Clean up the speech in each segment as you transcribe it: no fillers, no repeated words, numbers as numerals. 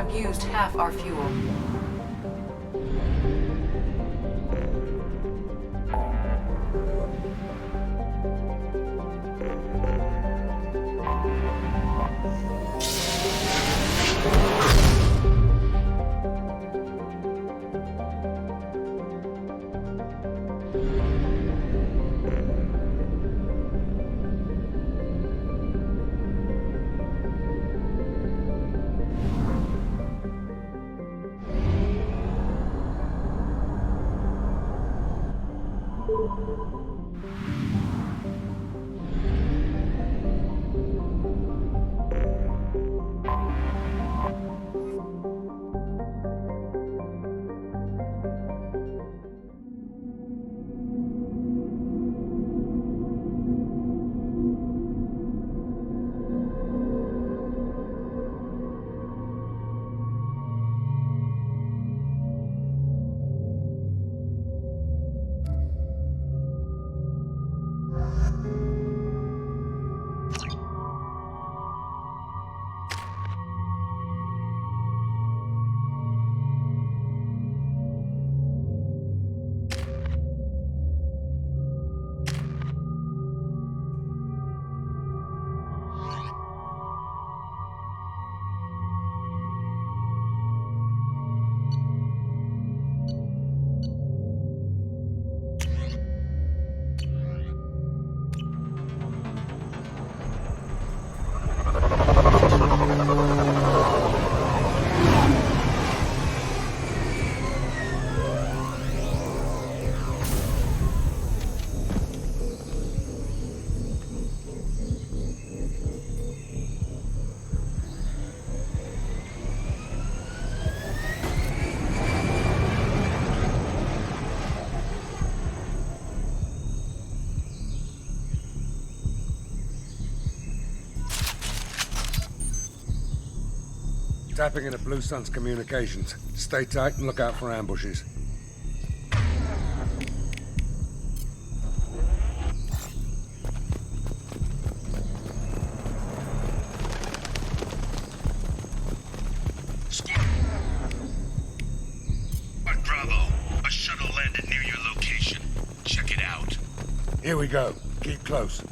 have used half our fuel. Tapping into Blue Sun's communications. Stay tight and look out for ambushes. Bravo, a shuttle landed near your location. Check it out. Here we go. Keep close.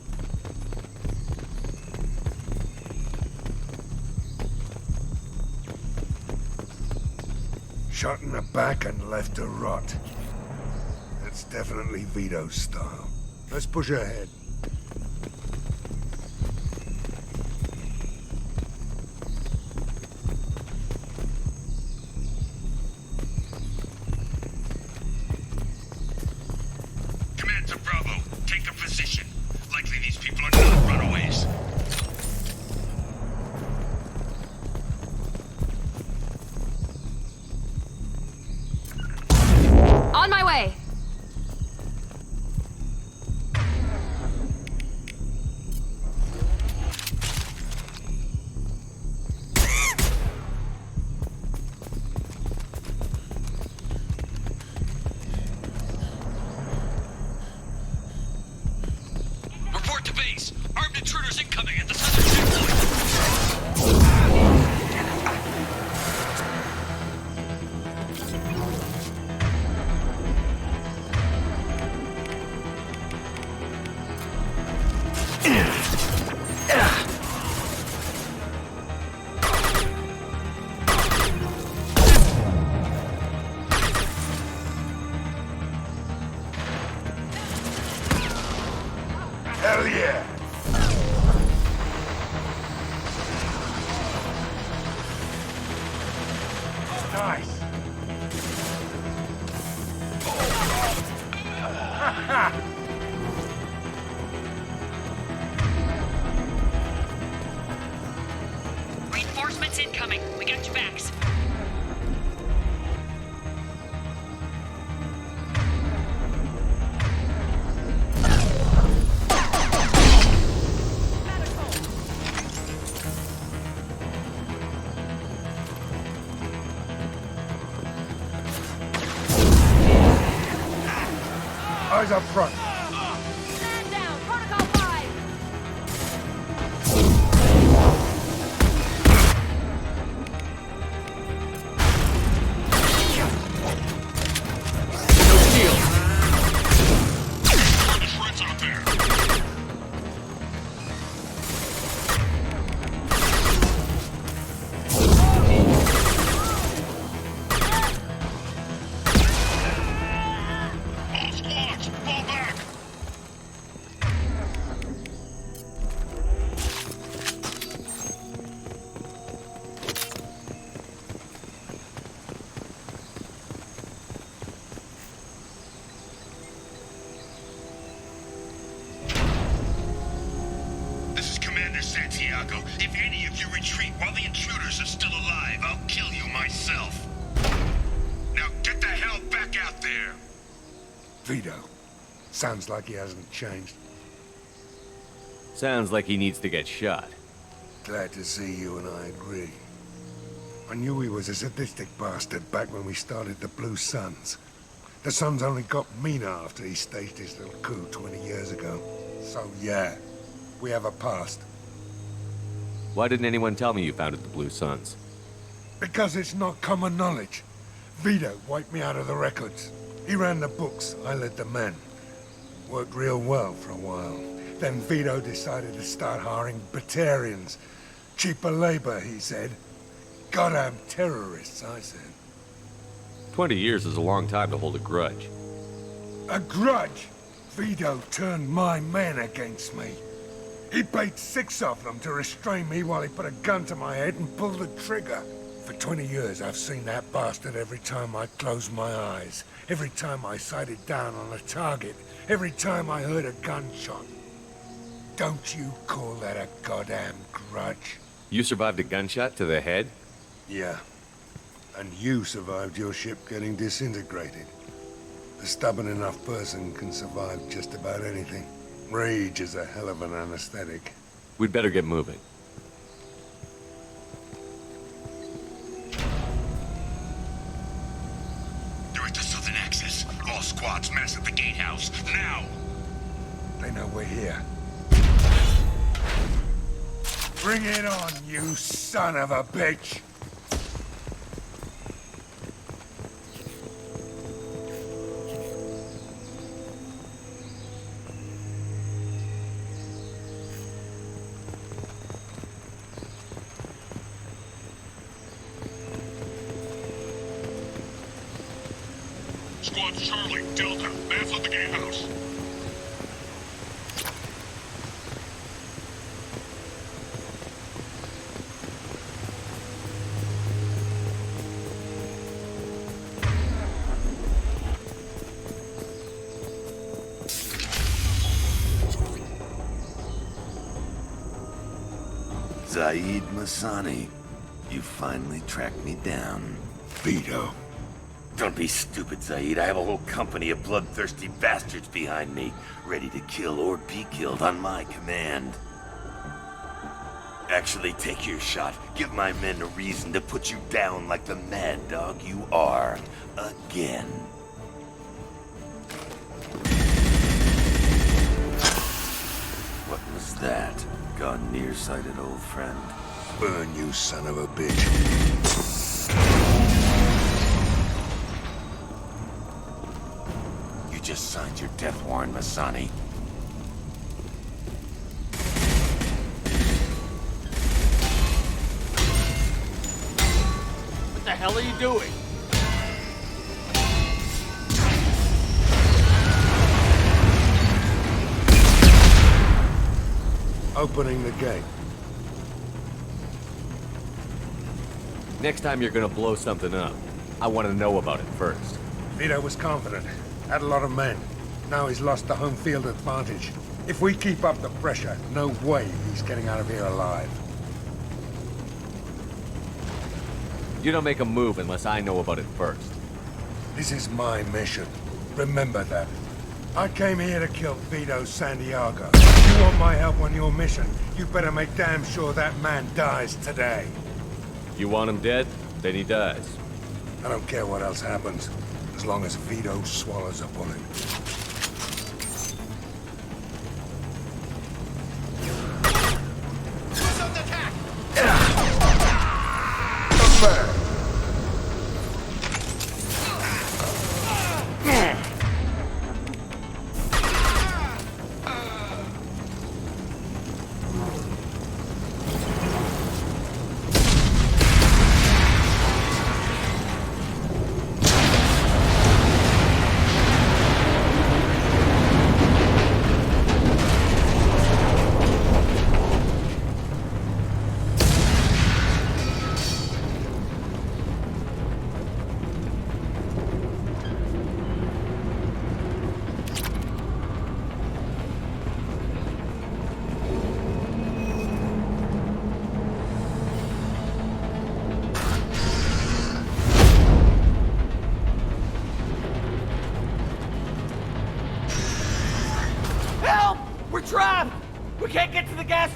Shot in the back and left to rot. That's definitely Vido's style. Let's push ahead. Command to Bravo, take a position. Likely these people are not runaways. On my way! Report to base. Armed intruders incoming at the southern checkpoint. Hell yeah! Nice! Reinforcements incoming. We got your backs. Eyes up front. Stand down. Protocol 5. Santiago. If any of you retreat while the intruders are still alive, I'll kill you myself. Now get the hell back out there! Vido. Sounds like he hasn't changed. Sounds like he needs to get shot. Glad to see you and I agree. I knew he was a sadistic bastard back when we started the Blue Suns. The Suns only got meaner after he staged his little coup 20 years ago. So yeah, we have a past. Why didn't anyone tell me you founded the Blue Suns? Because it's not common knowledge. Vido wiped me out of the records. He ran the books, I led the men. Worked real well for a while. Then Vido decided to start hiring Batarians. Cheaper labor, he said. Goddamn terrorists, I said. 20 years is a long time to hold a grudge. A grudge? Vido turned my men against me. He paid 6 of them to restrain me while he put a gun to my head and pulled the trigger. For 20 years, I've seen that bastard every time I closed my eyes. Every time I sighted down on a target. Every time I heard a gunshot. Don't you call that a goddamn grudge? You survived a gunshot to the head? Yeah. And you survived your ship getting disintegrated. A stubborn enough person can survive just about anything. Rage is a hell of an anesthetic. We'd better get moving. They're at the southern axis. All squads mass at the gatehouse. Now! They know we're here. Bring it on, you son of a bitch! Squad Charlie, Delta, mass at the gatehouse. Zaid Masani, you finally tracked me down. Vido. Don't be stupid, Zaid. I have a whole company of bloodthirsty bastards behind me, ready to kill or be killed on my command. Actually, take your shot. Give my men a reason to put you down like the mad dog you are. Again. What was that? Gone nearsighted, old friend. Burn, you son of a bitch. You just signed your death warrant, Masani. What the hell are you doing? Opening the gate. Next time you're gonna blow something up, I want to know about it first. Vido was confident. Had a lot of men. Now he's lost the home field advantage. If we keep up the pressure, no way he's getting out of here alive. You don't make a move unless I know about it first. This is my mission. Remember that. I came here to kill Vido Santiago. If you want my help on your mission, you better make damn sure that man dies today. You want him dead? Then he dies. I don't care what else happens, as long as Vido swallows a bullet.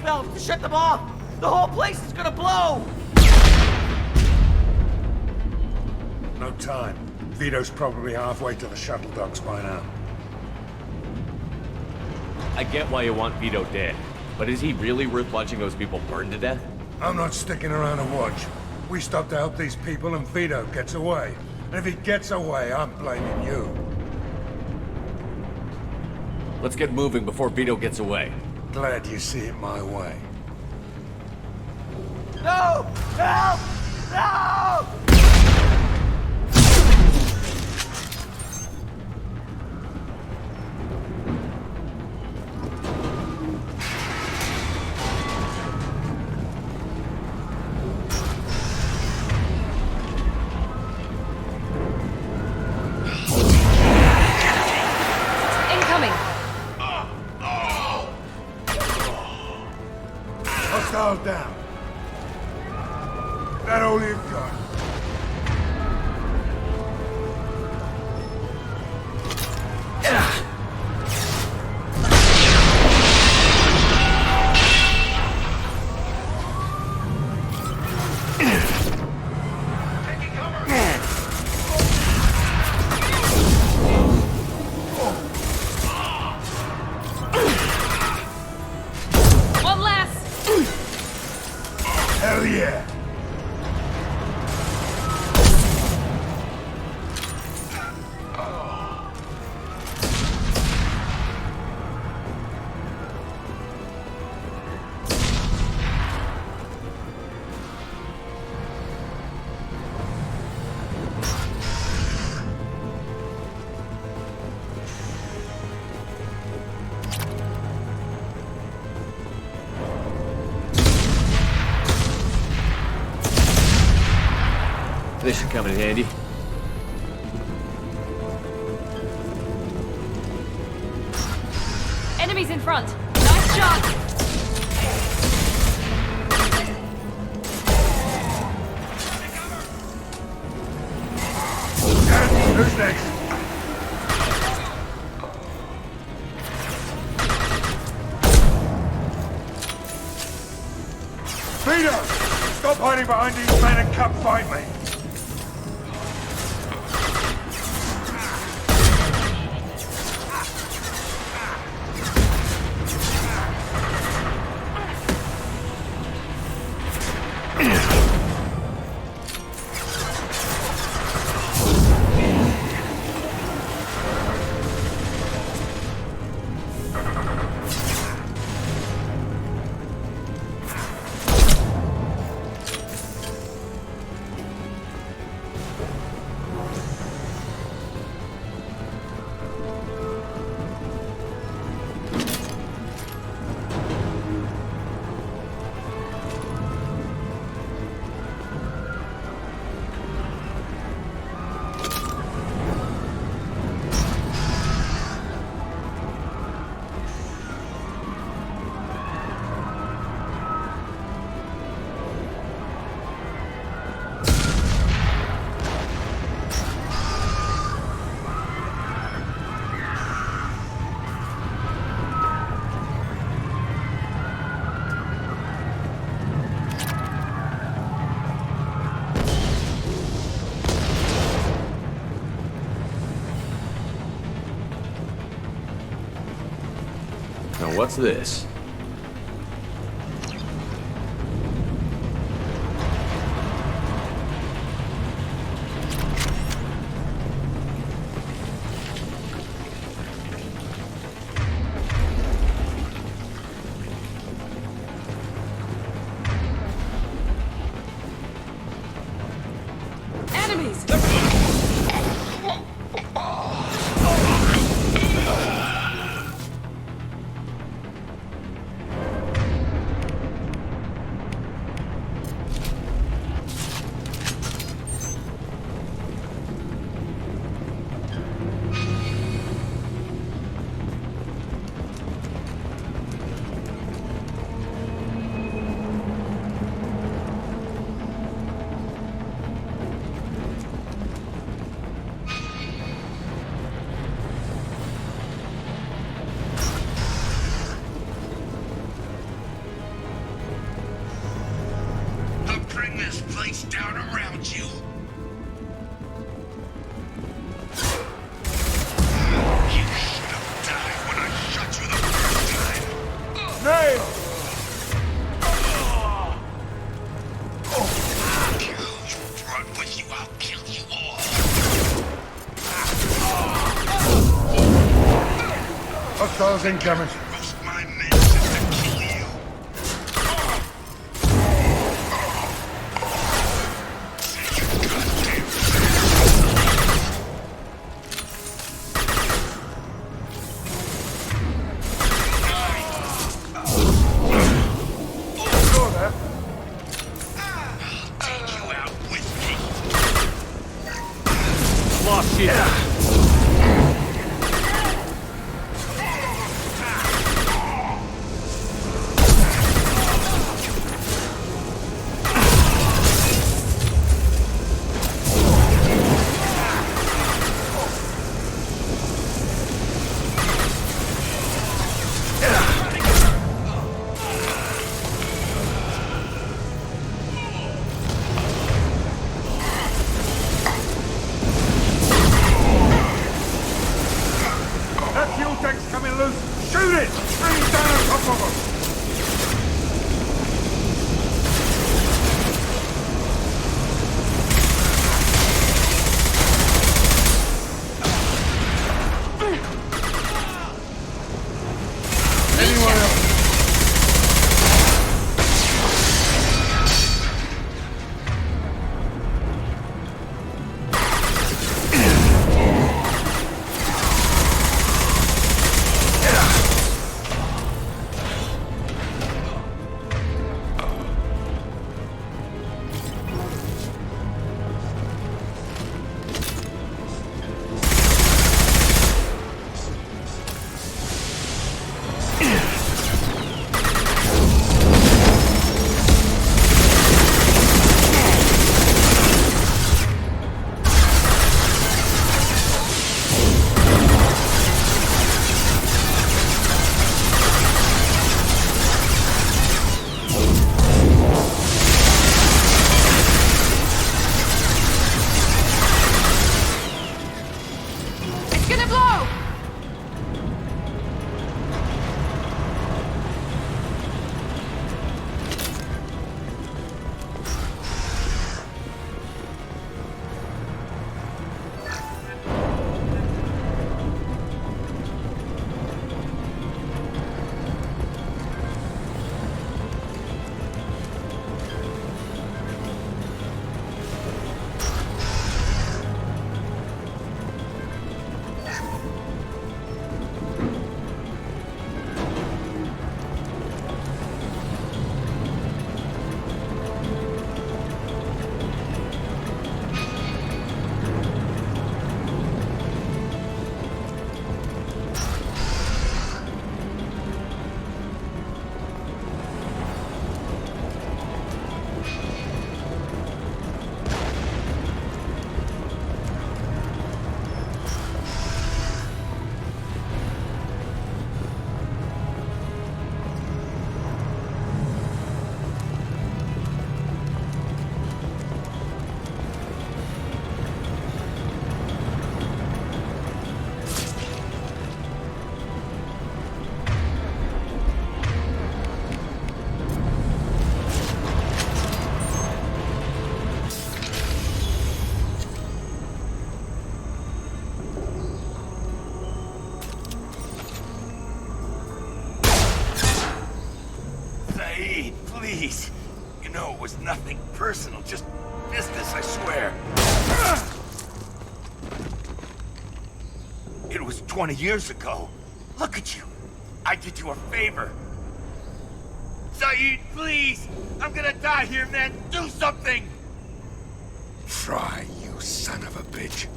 valves to shut them off! The whole place is gonna blow! No time. Vido's probably halfway to the shuttle docks by now. I get why you want Vido dead, but is he really worth watching those people burn to death? I'm not sticking around to watch. We stop to help these people and Vido gets away. And if he gets away, I'm blaming you. Let's get moving before Vido gets away. Glad you see it my way. No! Help! No! Incoming! Hostile down. That all you've got? One last! Hell yeah! This should come in handy. Enemies in front! Nice shot! Who's next? Vido! Stop hiding behind these men and come fight me! Now what's this? Enemies! bring this place down around you. You should have died when I shot you the first time. Nail! You brought with you, I'll kill you all. Hostiles incoming. Most of my men just to kill you. Say your goddamn Saw that. take you out with me. Lost shield. That fuel tank's coming loose. Shoot it! Bring it down on top of them. Anyone else? It's gonna blow! Saeed, please. You know it was nothing personal, just business, I swear. It was 20 years ago. Look at you. I did you a favor. Saeed, please! I'm gonna die here, man! Do something! Try, you son of a bitch.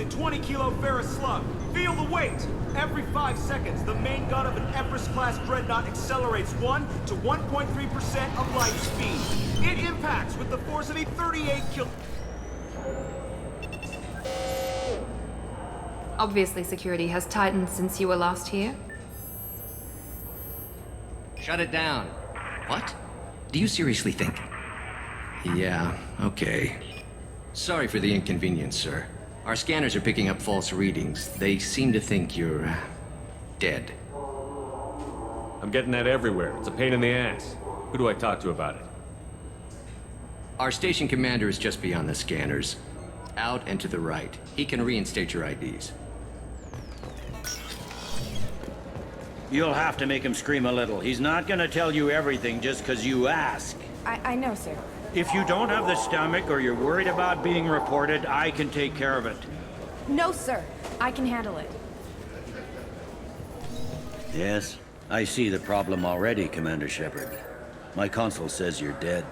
a 20-kilo ferrous slug. Feel the weight! Every 5 seconds, the main gun of an Empress-class dreadnought accelerates 1 to 1.3% of light speed. It impacts with the force of a 38 kilo... Obviously, security has tightened since you were last here. Shut it down. What? Do you seriously think? Yeah, okay. Sorry for the inconvenience, sir. Our scanners are picking up false readings. They seem to think you're... dead. I'm getting that everywhere. It's a pain in the ass. Who do I talk to about it? Our station commander is just beyond the scanners. Out and to the right. He can reinstate your IDs. You'll have to make him scream a little. He's not gonna tell you everything just because you ask. I know, sir. If you don't have the stomach or you're worried about being reported, I can take care of it. No, sir. I can handle it. Yes, I see the problem already, Commander Shepard. My console says you're dead.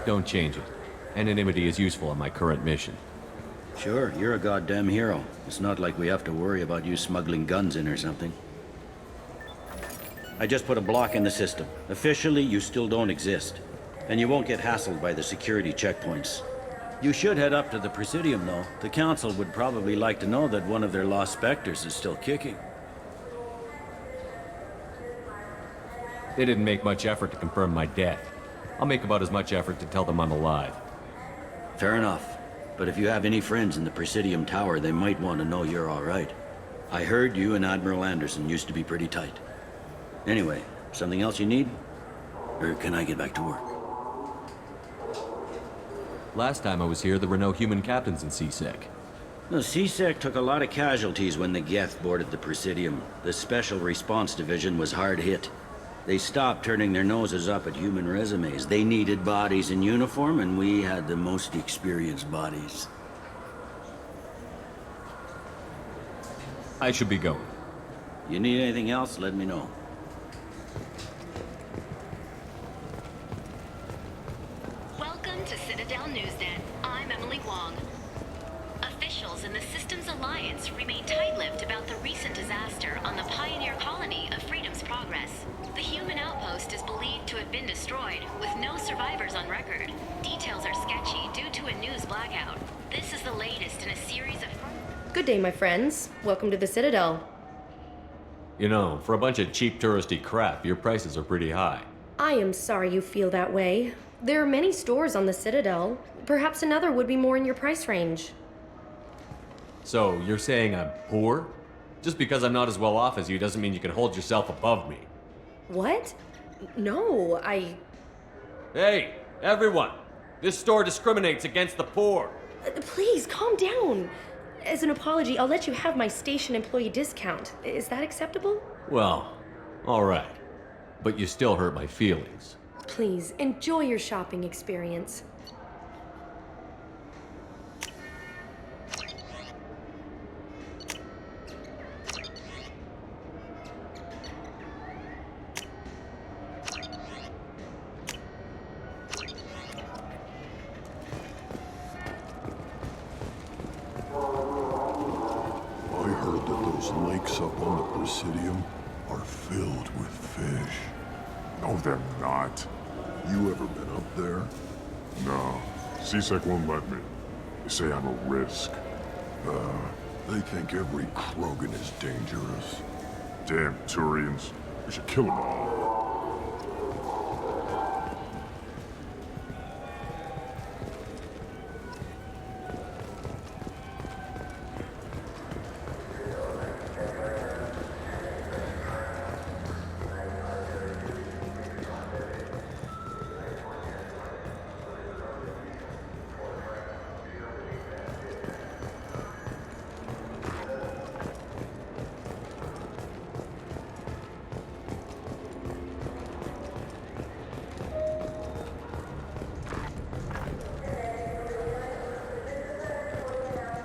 Don't change it. Anonymity is useful on my current mission. Sure, you're a goddamn hero. It's not like we have to worry about you smuggling guns in or something. I just put a block in the system. Officially, you still don't exist. And you won't get hassled by the security checkpoints. You should head up to the Presidium, though. The Council would probably like to know that one of their lost specters is still kicking. They didn't make much effort to confirm my death. I'll make about as much effort to tell them I'm alive. Fair enough. But if you have any friends in the Presidium Tower, they might want to know you're all right. I heard you and Admiral Anderson used to be pretty tight. Anyway, something else you need? Or can I get back to work? Last time I was here, there were no human captains in CSEC. The CSEC took a lot of casualties when the Geth boarded the Presidium. The Special Response Division was hard hit. They stopped turning their noses up at human resumes. They needed bodies in uniform, and we had the most experienced bodies. I should be going. You need anything else, let me know. Welcome to Citadel Newsnet. I'm Emily Wong. Officials in the Systems Alliance remain tight-lipped about the recent disaster on the pioneer colony of Freedom's Progress. The human outpost is believed to have been destroyed, with no survivors on record. Details are sketchy due to a news blackout. This is the latest in a series of... Good day, my friends. Welcome to the Citadel. You know, for a bunch of cheap touristy crap, your prices are pretty high. I am sorry you feel that way. There are many stores on the Citadel. Perhaps another would be more in your price range. So, you're saying I'm poor? Just because I'm not as well off as you doesn't mean you can hold yourself above me. What? No, Hey, everyone! This store discriminates against the poor! Please, calm down. As an apology, I'll let you have my station employee discount. Is that acceptable? Well, alright. But you still hurt my feelings. Please, enjoy your shopping experience. Lakes up on the Presidium are filled with fish. No, they're not. You ever been up there? No. CSEC won't let me. They say I'm a risk. They think every Krogan is dangerous. Damn Turians. We should kill them all.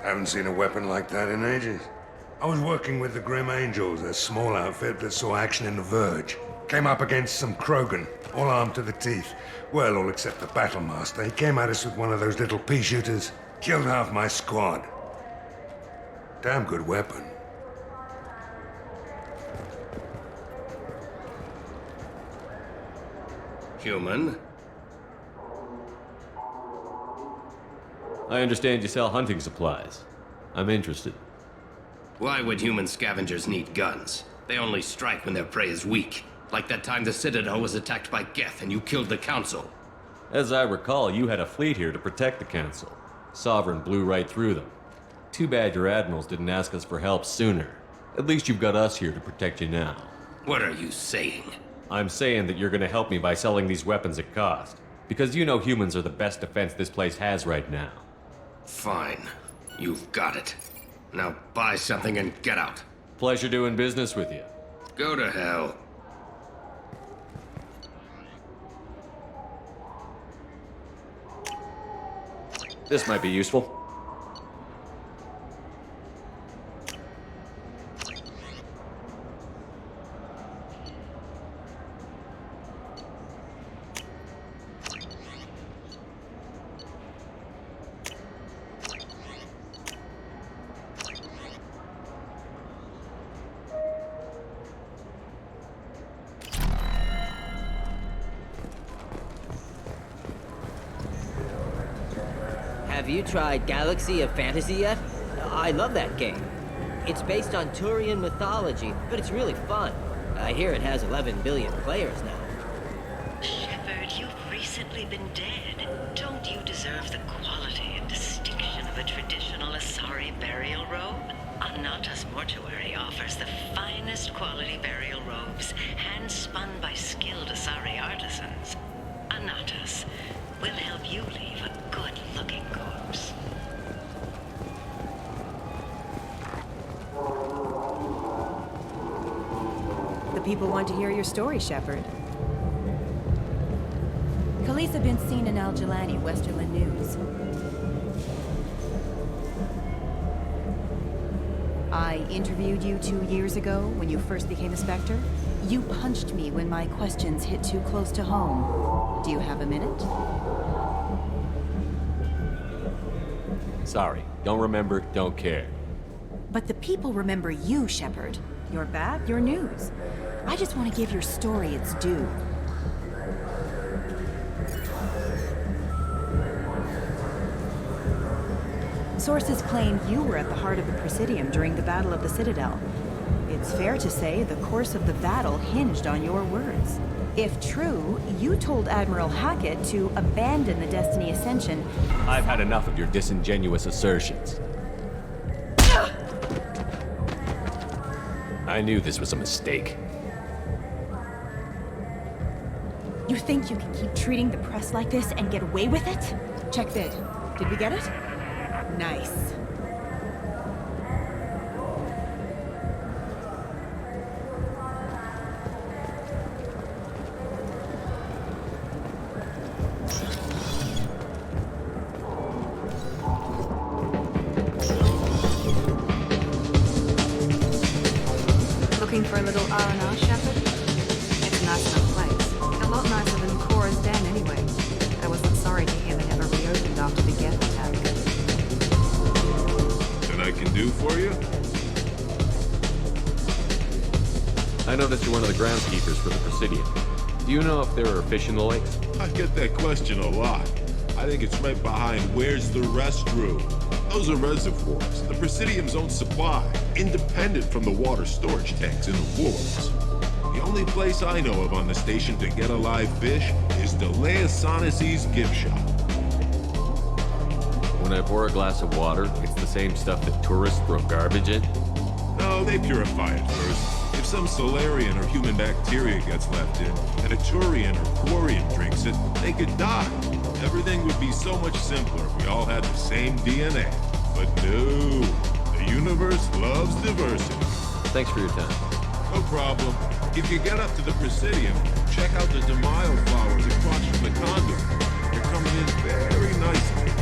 Haven't seen a weapon like that in ages. I was working with the Grim Angels, a small outfit that saw action in the Verge. Came up against some Krogan, all armed to the teeth. Well, all except the Battlemaster. He came at us with one of those little pea shooters. Killed half my squad. Damn good weapon. Human? I understand you sell hunting supplies. I'm interested. Why would human scavengers need guns? They only strike when their prey is weak. Like that time the Citadel was attacked by Geth and you killed the Council. As I recall, you had a fleet here to protect the Council. Sovereign blew right through them. Too bad your admirals didn't ask us for help sooner. At least you've got us here to protect you now. What are you saying? I'm saying that you're gonna help me by selling these weapons at cost. Because you know humans are the best defense this place has right now. Fine. You've got it. Now buy something and get out. Pleasure doing business with you. Go to hell. This might be useful. Have you tried Galaxy of Fantasy yet? I love that game. It's based on Turian mythology, but it's really fun. I hear it has 11 billion players now. Shepard, you've recently been dead. Don't you deserve the quality and distinction of a traditional Asari burial robe? Anata's Mortuary offers the finest quality burial robes, hand-spun by skilled Asari artisans. Anata's will help you leave a good-looking corpse. The people want to hear your story, Shepard. Khaleesa been seen in Al-Jalani, Westerland News. I interviewed you 2 years ago when you first became a Spectre. You punched me when my questions hit too close to home. Do you have a minute? Sorry. Don't remember, don't care. But the people remember you, Shepard. Your bat, your news. I just want to give your story its due. Sources claim you were at the heart of the Presidium during the Battle of the Citadel. It's fair to say the course of the battle hinged on your words. If true, you told Admiral Hackett to abandon the Destiny Ascension. I've had enough of your disingenuous assertions. I knew this was a mistake. You think you can keep treating the press like this and get away with it? Check vid. Did we get it? Nice. Looking for a little R&R, Shepard? It's a nice enough place. A lot nicer than Cora's den, anyway. I wasn't sorry to hear they never reopened after the Geth attack. That I can do for you? I noticed you're one of the groundskeepers for the Presidium. Do you know if there are fish in the lakes? I get that question a lot. I think it's right behind where's the restroom. Those are reservoirs, the Presidium's own supply, independent from the water storage tanks in the wharves. The only place I know of on the station to get a live fish is Delea Sonesi's gift shop. When I pour a glass of water, it's the same stuff that tourists throw garbage in? No, they purify it first. If some Solarian or human bacteria gets left in, and a Turian or Quarian drinks it, they could die. Everything would be so much simpler if we all had the same DNA. But no, the universe loves diversity. Thanks for your time. No problem. If you get up to the Presidium, check out the Demaio flowers across from the condo. They're coming in very nicely.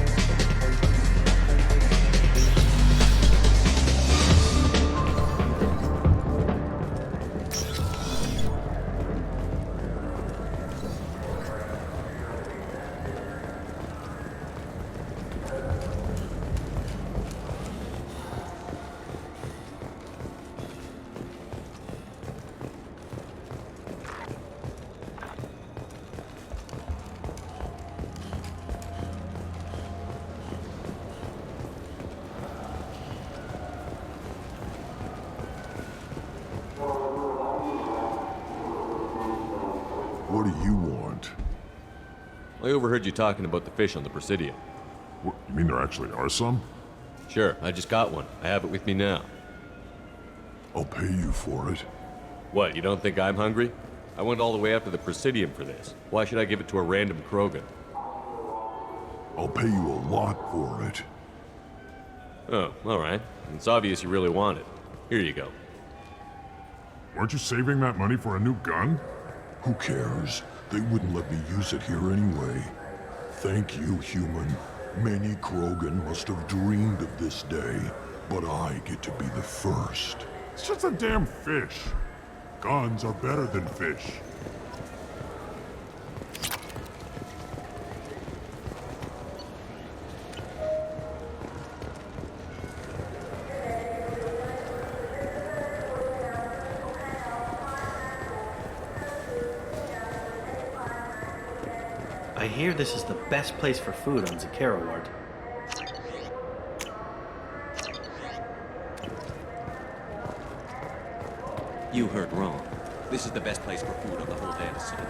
I overheard you talking about the fish on the Presidium. What, you mean there actually are some? Sure, I just got one. I have it with me now. I'll pay you for it. What, you don't think I'm hungry? I went all the way up to the Presidium for this. Why should I give it to a random Krogan? I'll pay you a lot for it. Oh, alright. It's obvious you really want it. Here you go. Weren't you saving that money for a new gun? Who cares? They wouldn't let me use it here anyway. Thank you, human. Many Krogan must have dreamed of this day, but I get to be the first. It's just a damn fish. Guns are better than fish. I hear this is the best place for food on Zakera Ward. You heard wrong. This is the best place for food on the whole damn city.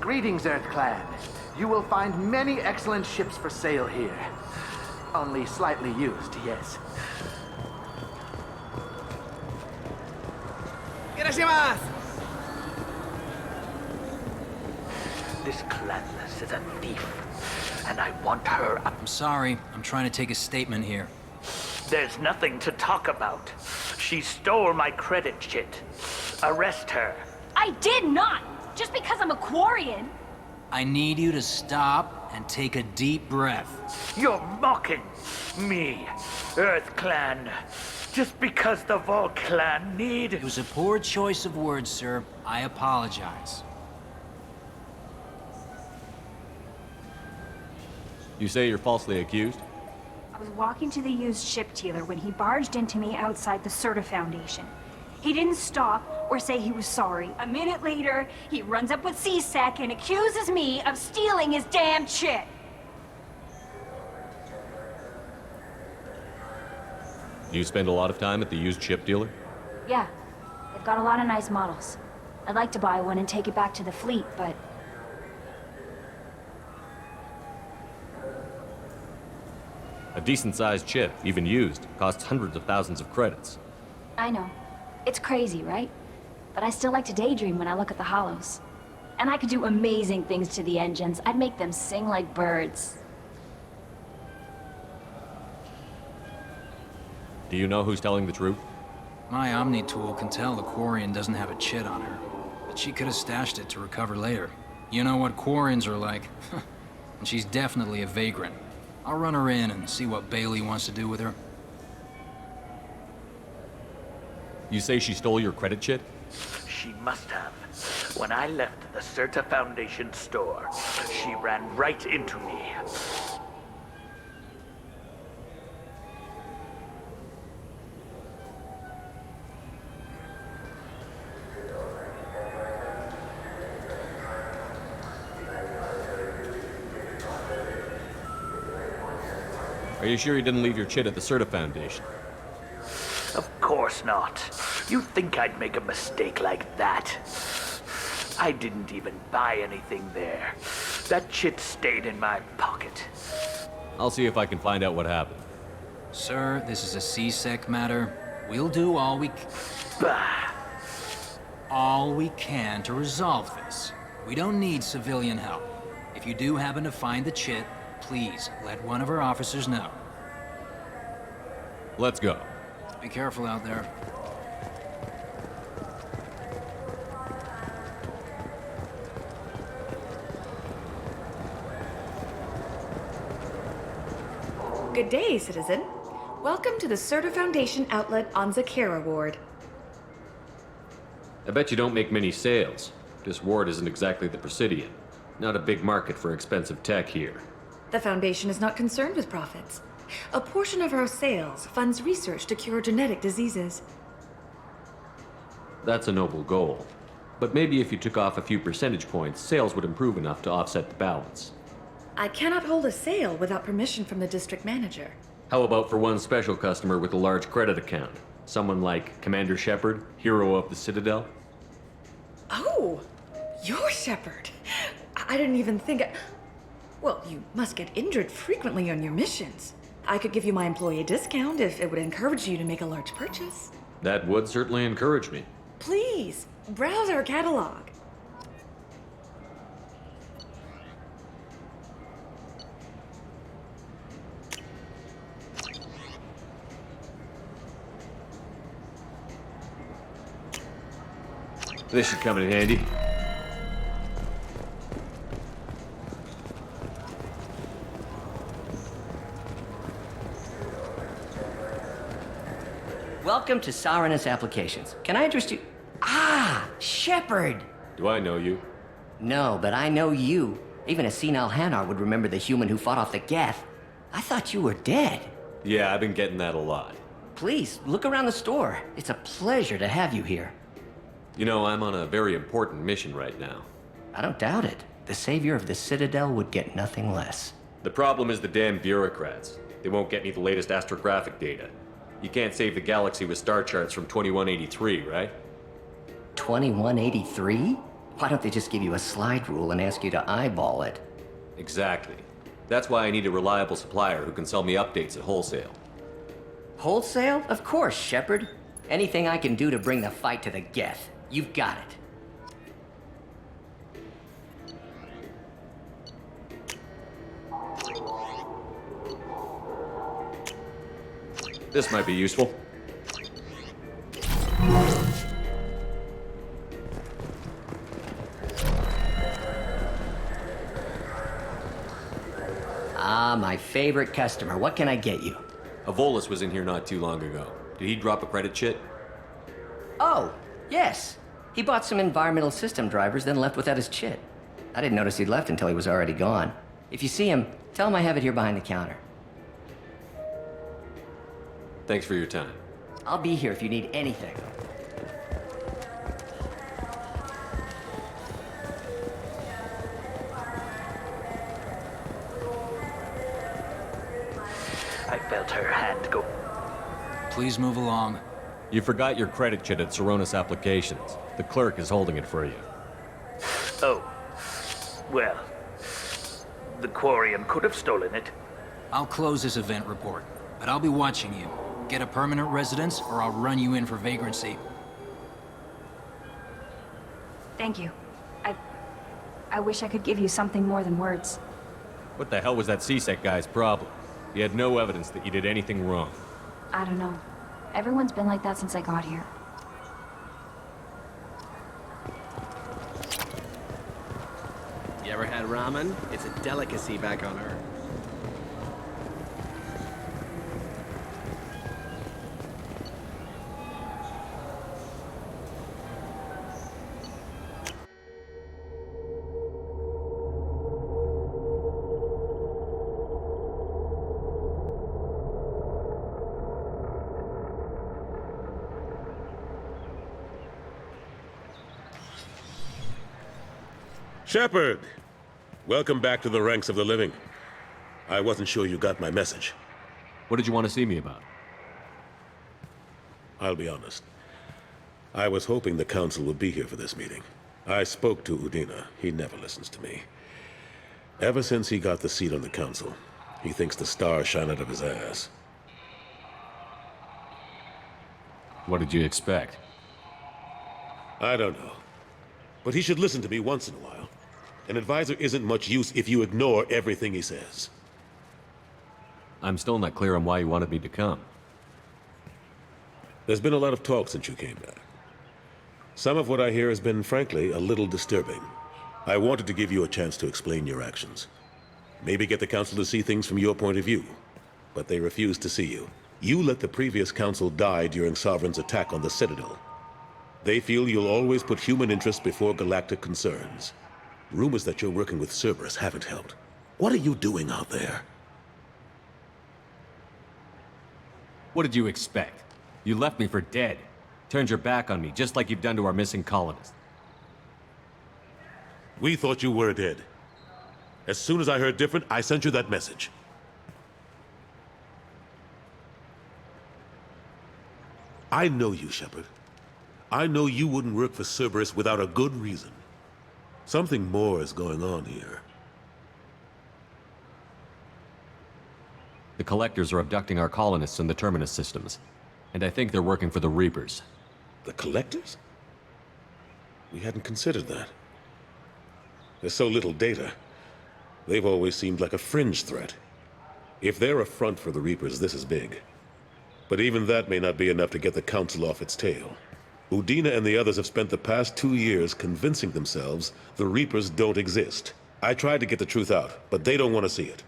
Greetings, Earth Clan. You will find many excellent ships for sale here. Only slightly used, yes. This Clanless is a thief, and I want her up. I'm sorry. I'm trying to take a statement here. There's nothing to talk about. She stole my credit chit. Arrest her. I did not! Just because I'm a Quarian. I need you to stop and take a deep breath. You're mocking me, Earth Clan. Just because the Vol Clan need... It was a poor choice of words, sir. I apologize. You say you're falsely accused? I was walking to the used ship dealer when he barged into me outside the Serta Foundation. He didn't stop or say he was sorry. A minute later, he runs up with C-Sec and accuses me of stealing his damn chit. Do you spend a lot of time at the used ship dealer? Yeah, they've got a lot of nice models. I'd like to buy one and take it back to the fleet, but... A decent-sized chip, even used, costs hundreds of thousands of credits. I know. It's crazy, right? But I still like to daydream when I look at the hollows. And I could do amazing things to the engines. I'd make them sing like birds. Do you know who's telling the truth? My Omni tool can tell the Quarian doesn't have a chit on her, but she could have stashed it to recover later. You know what Quarians are like. And she's definitely a vagrant. I'll run her in and see what Bailey wants to do with her. You say she stole your credit chit? She must have. When I left the Serta Foundation store, she ran right into me. Are you sure you didn't leave your chit at the Serta Foundation? Of course not. You think I'd make a mistake like that? I didn't even buy anything there. That chit stayed in my pocket. I'll see if I can find out what happened. Sir, this is a C-Sec matter. We'll do all we can to resolve this. We don't need civilian help. If you do happen to find the chit, please let one of our officers know. Let's go. Be careful out there. Good day, citizen. Welcome to the Serta Foundation outlet on Zakera Ward. I bet you don't make many sales. This ward isn't exactly the Presidium. Not a big market for expensive tech here. The Foundation is not concerned with profits. A portion of our sales funds research to cure genetic diseases. That's a noble goal. But maybe if you took off a few percentage points, sales would improve enough to offset the balance. I cannot hold a sale without permission from the district manager. How about for one special customer with a large credit account? Someone like Commander Shepard, hero of the Citadel? Oh, you're Shepard. I didn't even think... Well, you must get injured frequently on your missions. I could give you my employee discount if it would encourage you to make a large purchase. That would certainly encourage me. Please, browse our catalog. This should come in handy. Welcome to Sarenus Applications. Can I interest you? Ah, Shepard! Do I know you? No, but I know you. Even a senile Hanar would remember the human who fought off the Geth. I thought you were dead. Yeah, I've been getting that a lot. Please, look around the store. It's a pleasure to have you here. You know, I'm on a very important mission right now. I don't doubt it. The savior of the Citadel would get nothing less. The problem is the damn bureaucrats. They won't get me the latest astrographic data. You can't save the galaxy with star charts from 2183, right? 2183? Why don't they just give you a slide rule and ask you to eyeball it? Exactly. That's why I need a reliable supplier who can sell me updates at wholesale. Wholesale? Of course, Shepard. Anything I can do to bring the fight to the Geth. You've got it. This might be useful. Ah, my favorite customer. What can I get you? A Volus was in here not too long ago. Did he drop a credit chit? Oh, yes. He bought some environmental system drivers, then left without his chit. I didn't notice he'd left until he was already gone. If you see him, tell him I have it here behind the counter. Thanks for your time. I'll be here if you need anything. I felt her hand go. Please move along. You forgot your credit chit at Sarenus Applications. The clerk is holding it for you. Oh. Well. The Quarian could have stolen it. I'll close this event report, but I'll be watching you. Get a permanent residence, or I'll run you in for vagrancy. Thank you. I wish I could give you something more than words. What the hell was that CSEC guy's problem? He had no evidence that you did anything wrong. I don't know. Everyone's been like that since I got here. You ever had ramen? It's a delicacy back on Earth. Shepard! Welcome back to the ranks of the living. I wasn't sure you got my message. What did you want to see me about? I'll be honest. I was hoping the Council would be here for this meeting. I spoke to Udina. He never listens to me. Ever since he got the seat on the Council, he thinks the stars shine out of his ass. What did you expect? I don't know. But he should listen to me once in a while. An advisor isn't much use if you ignore everything he says. I'm still not clear on why you wanted me to come. There's been a lot of talk since you came back. Some of what I hear has been, frankly, a little disturbing. I wanted to give you a chance to explain your actions. Maybe get the Council to see things from your point of view. But they refused to see you. You let the previous Council die during Sovereign's attack on the Citadel. They feel you'll always put human interests before galactic concerns. Rumors that you're working with Cerberus haven't helped. What are you doing out there? What did you expect? You left me for dead. Turned your back on me, just like you've done to our missing colonists. We thought you were dead. As soon as I heard different, I sent you that message. I know you, Shepard. I know you wouldn't work for Cerberus without a good reason. Something more is going on here. The Collectors are abducting our colonists in the Terminus systems. And I think they're working for the Reapers. The Collectors? We hadn't considered that. There's so little data. They've always seemed like a fringe threat. If they're a front for the Reapers, this is big. But even that may not be enough to get the Council off its tail. Udina and the others have spent the past 2 years convincing themselves the Reapers don't exist. I tried to get the truth out, but they don't want to see it.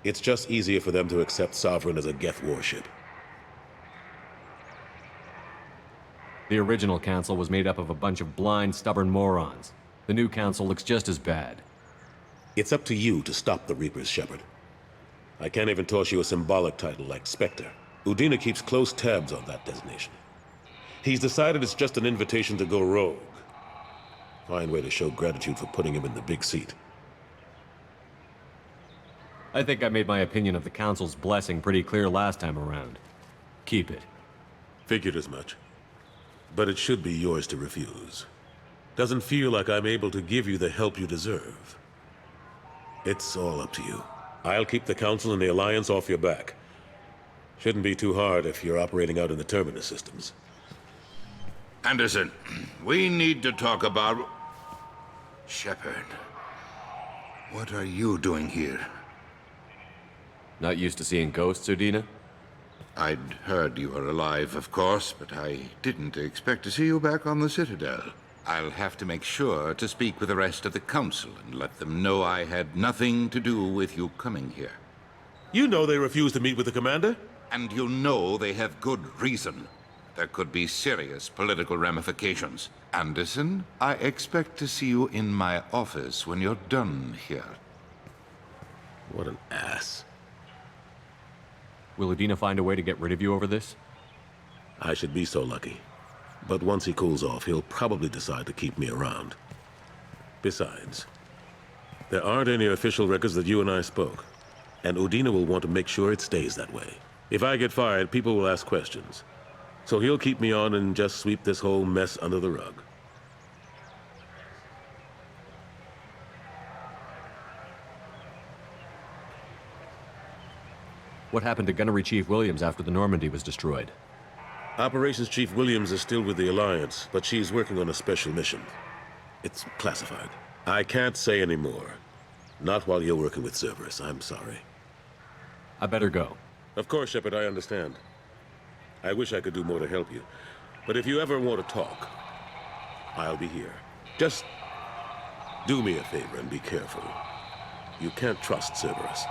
It's just easier for them to accept Sovereign as a Geth warship. The original council was made up of a bunch of blind, stubborn morons. The new council looks just as bad. It's up to you to stop the Reapers, Shepard. I can't even toss you a symbolic title like Spectre. Udina keeps close tabs on that designation. He's decided it's just an invitation to go rogue. Fine way to show gratitude for putting him in the big seat. I think I made my opinion of the council's blessing pretty clear last time around. Keep it. Figured as much. But it should be yours to refuse. Doesn't feel like I'm able to give you the help you deserve. It's all up to you. I'll keep the Council and the Alliance off your back. Shouldn't be too hard if you're operating out in the Terminus systems. Anderson, we need to talk about... Shepard. What are you doing here? Not used to seeing ghosts, Udina? I'd heard you were alive, of course, but I didn't expect to see you back on the Citadel. I'll have to make sure to speak with the rest of the Council and let them know I had nothing to do with you coming here. You know they refused to meet with the Commander? And you know they have good reason. There could be serious political ramifications. Anderson, I expect to see you in my office when you're done here. What an ass. Will Udina find a way to get rid of you over this? I should be so lucky. But once he cools off, he'll probably decide to keep me around. Besides, there aren't any official records that you and I spoke. And Udina will want to make sure it stays that way. If I get fired, people will ask questions. So he'll keep me on and just sweep this whole mess under the rug. What happened to Gunnery Chief Williams after the Normandy was destroyed? Operations Chief Williams is still with the Alliance, but she's working on a special mission. It's classified. I can't say any more. Not while you're working with Cerberus, I'm sorry. I better go. Of course, Shepard, I understand. I wish I could do more to help you. But if you ever want to talk, I'll be here. Just do me a favor and be careful. You can't trust Cerberus.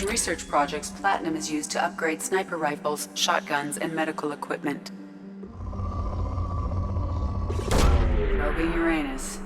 research projects, platinum is used to upgrade sniper rifles, shotguns, and medical equipment. Probing Uranus.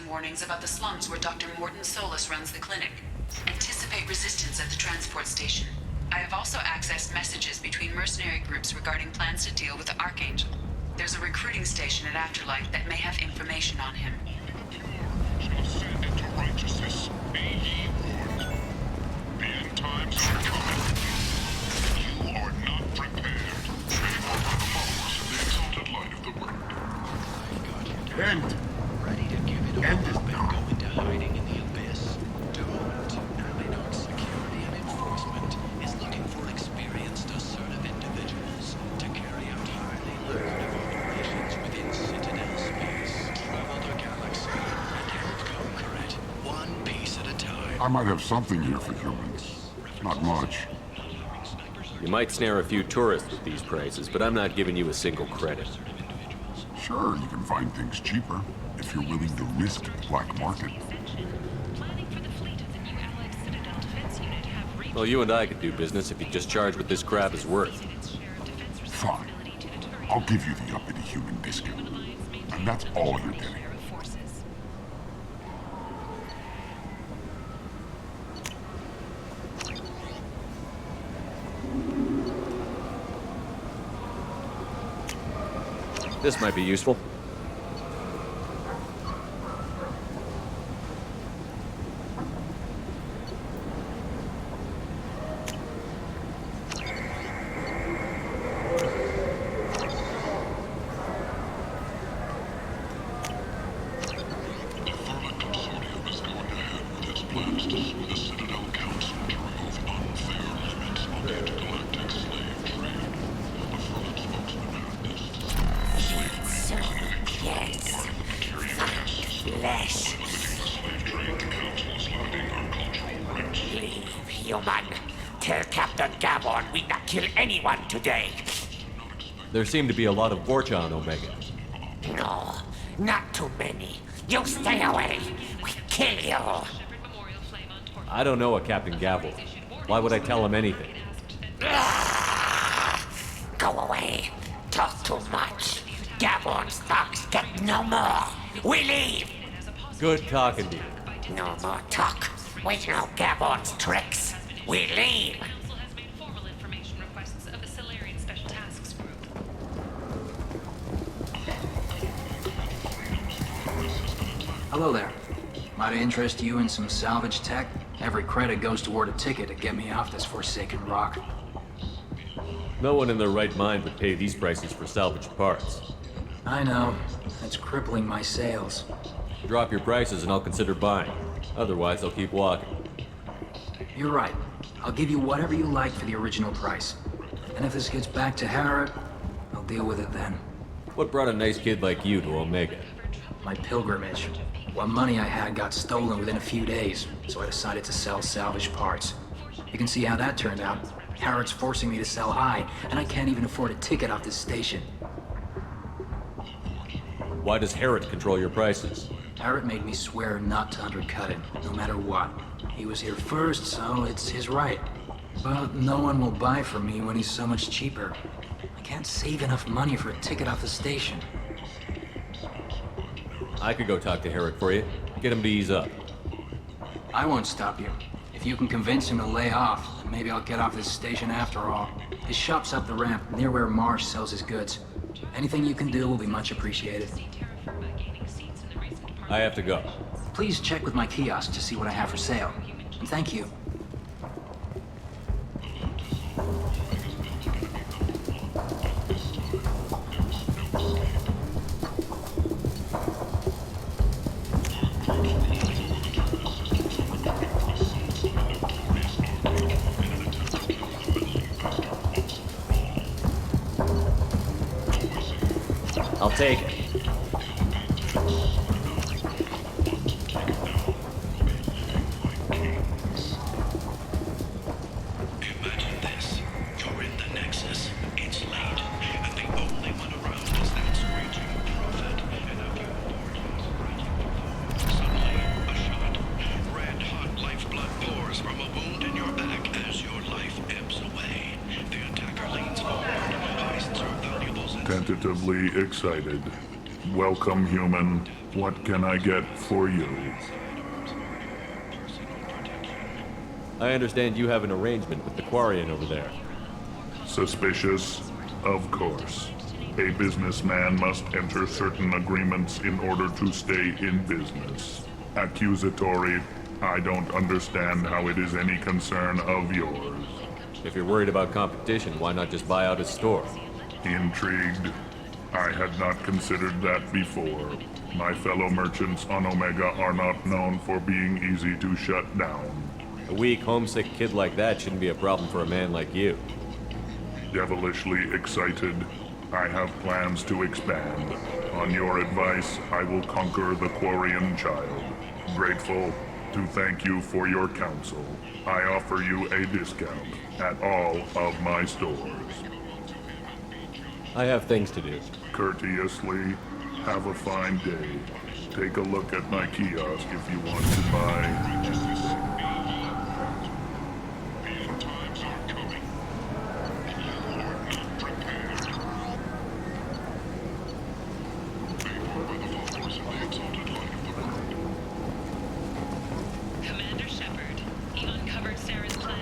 Warnings about the slums where Dr. Morton Solus runs the clinic. Anticipate resistance at the transport station. I have also accessed messages between mercenary groups regarding plans to deal with the Archangel. There's a recruiting station at Afterlife that may have information on him. Into righteousness, be ye warned. The end times are coming. You are not prepared. Any more by the followers of the exalted light of the word. End. Ready to give it all up and go into hiding in the abyss. Don't. Allied security and enforcement is looking for experienced, assertive individuals to carry out highly lucrative operations within Citadel space. Travel the galaxy and help conquer it, one piece at a time. I might have something here for humans. Not much. You might snare a few tourists with these prices, but I'm not giving you a single credit. Sure, you can find things cheaper if you're willing to risk the black market. Well, you and I could do business if you just charge what this crap is worth. Fine. I'll give you the uppity human discount. And that's all you're getting. This might be useful. Today. There seem to be a lot of Vorcha on Omega. No, not too many. You stay away. We kill you. I don't know a Captain Gavel. Why would I tell him anything? Go away. Talk too much. Gavorn's thugs get no more. We leave. Good talking to you. No more talk. We know Gavorn's tricks. We leave. Hello there. Might I interest you in some salvage tech? Every credit goes toward a ticket to get me off this forsaken rock. No one in their right mind would pay these prices for salvaged parts. I know. That's crippling my sales. Drop your prices and I'll consider buying. Otherwise, I'll keep walking. You're right. I'll give you whatever you like for the original price. And if this gets back to Harrod, I'll deal with it then. What brought a nice kid like you to Omega? My pilgrimage. What money I had got stolen within a few days, so I decided to sell salvaged parts. You can see how that turned out. Harrod's forcing me to sell high, and I can't even afford a ticket off this station. Why does Harrod control your prices? Harrod made me swear not to undercut him, no matter what. He was here first, so it's his right. But no one will buy from me when he's so much cheaper. I can't save enough money for a ticket off the station. I could go talk to Harrod for you. Get him to ease up. I won't stop you. If you can convince him to lay off, then maybe I'll get off this station after all. His shop's up the ramp, near where Marsh sells his goods. Anything you can do will be much appreciated. I have to go. Please check with my kiosk to see what I have for sale. And thank you. I'll take it. Imagine this. You're in the Nexus. It's late, and the only one around is that screeching prophet. And now you suddenly, a shot. Red-hot lifeblood pours from a wound in your back as your life ebbs away. The attacker leans forward, heists your valuables and... Tentatively excited. Welcome, human. What can I get for you? I understand you have an arrangement with the Quarian over there. Suspicious? Of course. A businessman must enter certain agreements in order to stay in business. Accusatory, I don't understand how it is any concern of yours. If you're worried about competition, why not just buy out his store? Intrigued? I had not considered that before. My fellow merchants on Omega are not known for being easy to shut down. A weak, homesick kid like that shouldn't be a problem for a man like you. Devilishly excited. I have plans to expand. On your advice, I will conquer the Quarian child. Grateful to thank you for your counsel. I offer you a discount at all of my stores. I have things to do. Courteously, have a fine day. Take a look at my kiosk if you want to buy anything. Commander Shepard, you uncovered Sarah's plan.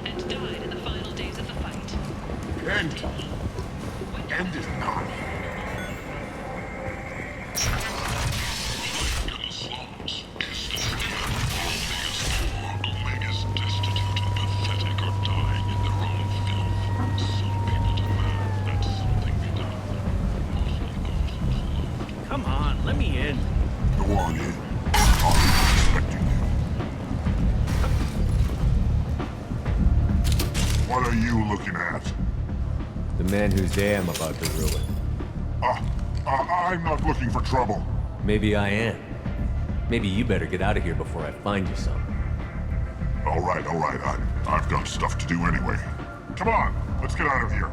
And died in the final days of the fight. End is not. Come on, let me in. Go on in. I'll be expecting you. What are you looking at? The man whose day I'm about to ruin. I'm not looking for trouble. Maybe I am. Maybe you better get out of here before I find you some. All right. I've got stuff to do anyway. Come on, let's get out of here.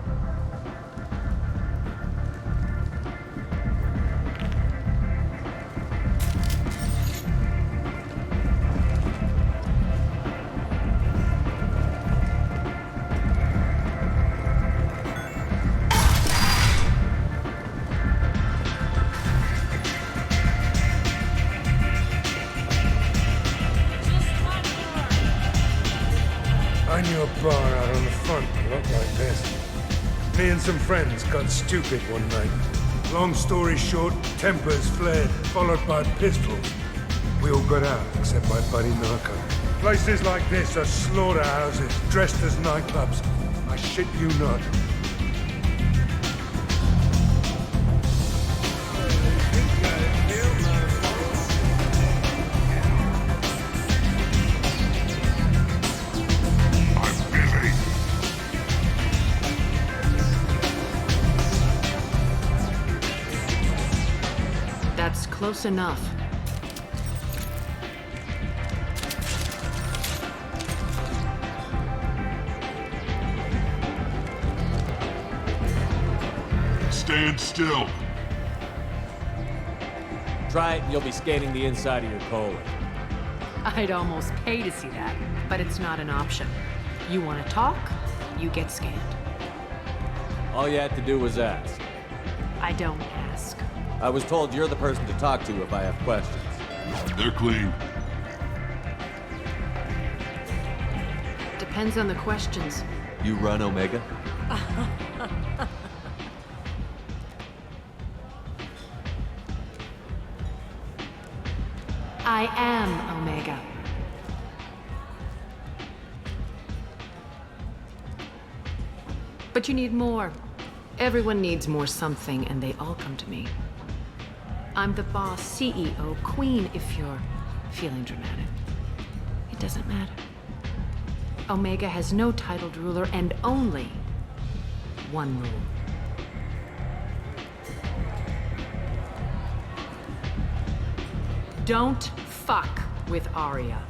I knew a bar out on the front that looked like this. Me and some friends got stupid one night. Long story short, tempers flared, followed by pistols. We all got out, except my buddy Narco. Places like this are slaughterhouses, dressed as nightclubs. I shit you not. That's close enough. Stand still. Try it and you'll be scanning the inside of your colon. I'd almost pay to see that, but it's not an option. You want to talk, you get scanned. All you had to do was ask. I don't ask. I was told you're the person to talk to if I have questions. They're clean. Depends on the questions. You run Omega? I am Omega. But you need more. Everyone needs more something, and they all come to me. I'm the boss, CEO, queen, if you're feeling dramatic. It doesn't matter. Omega has no titled ruler and only one rule. Don't fuck with Arya.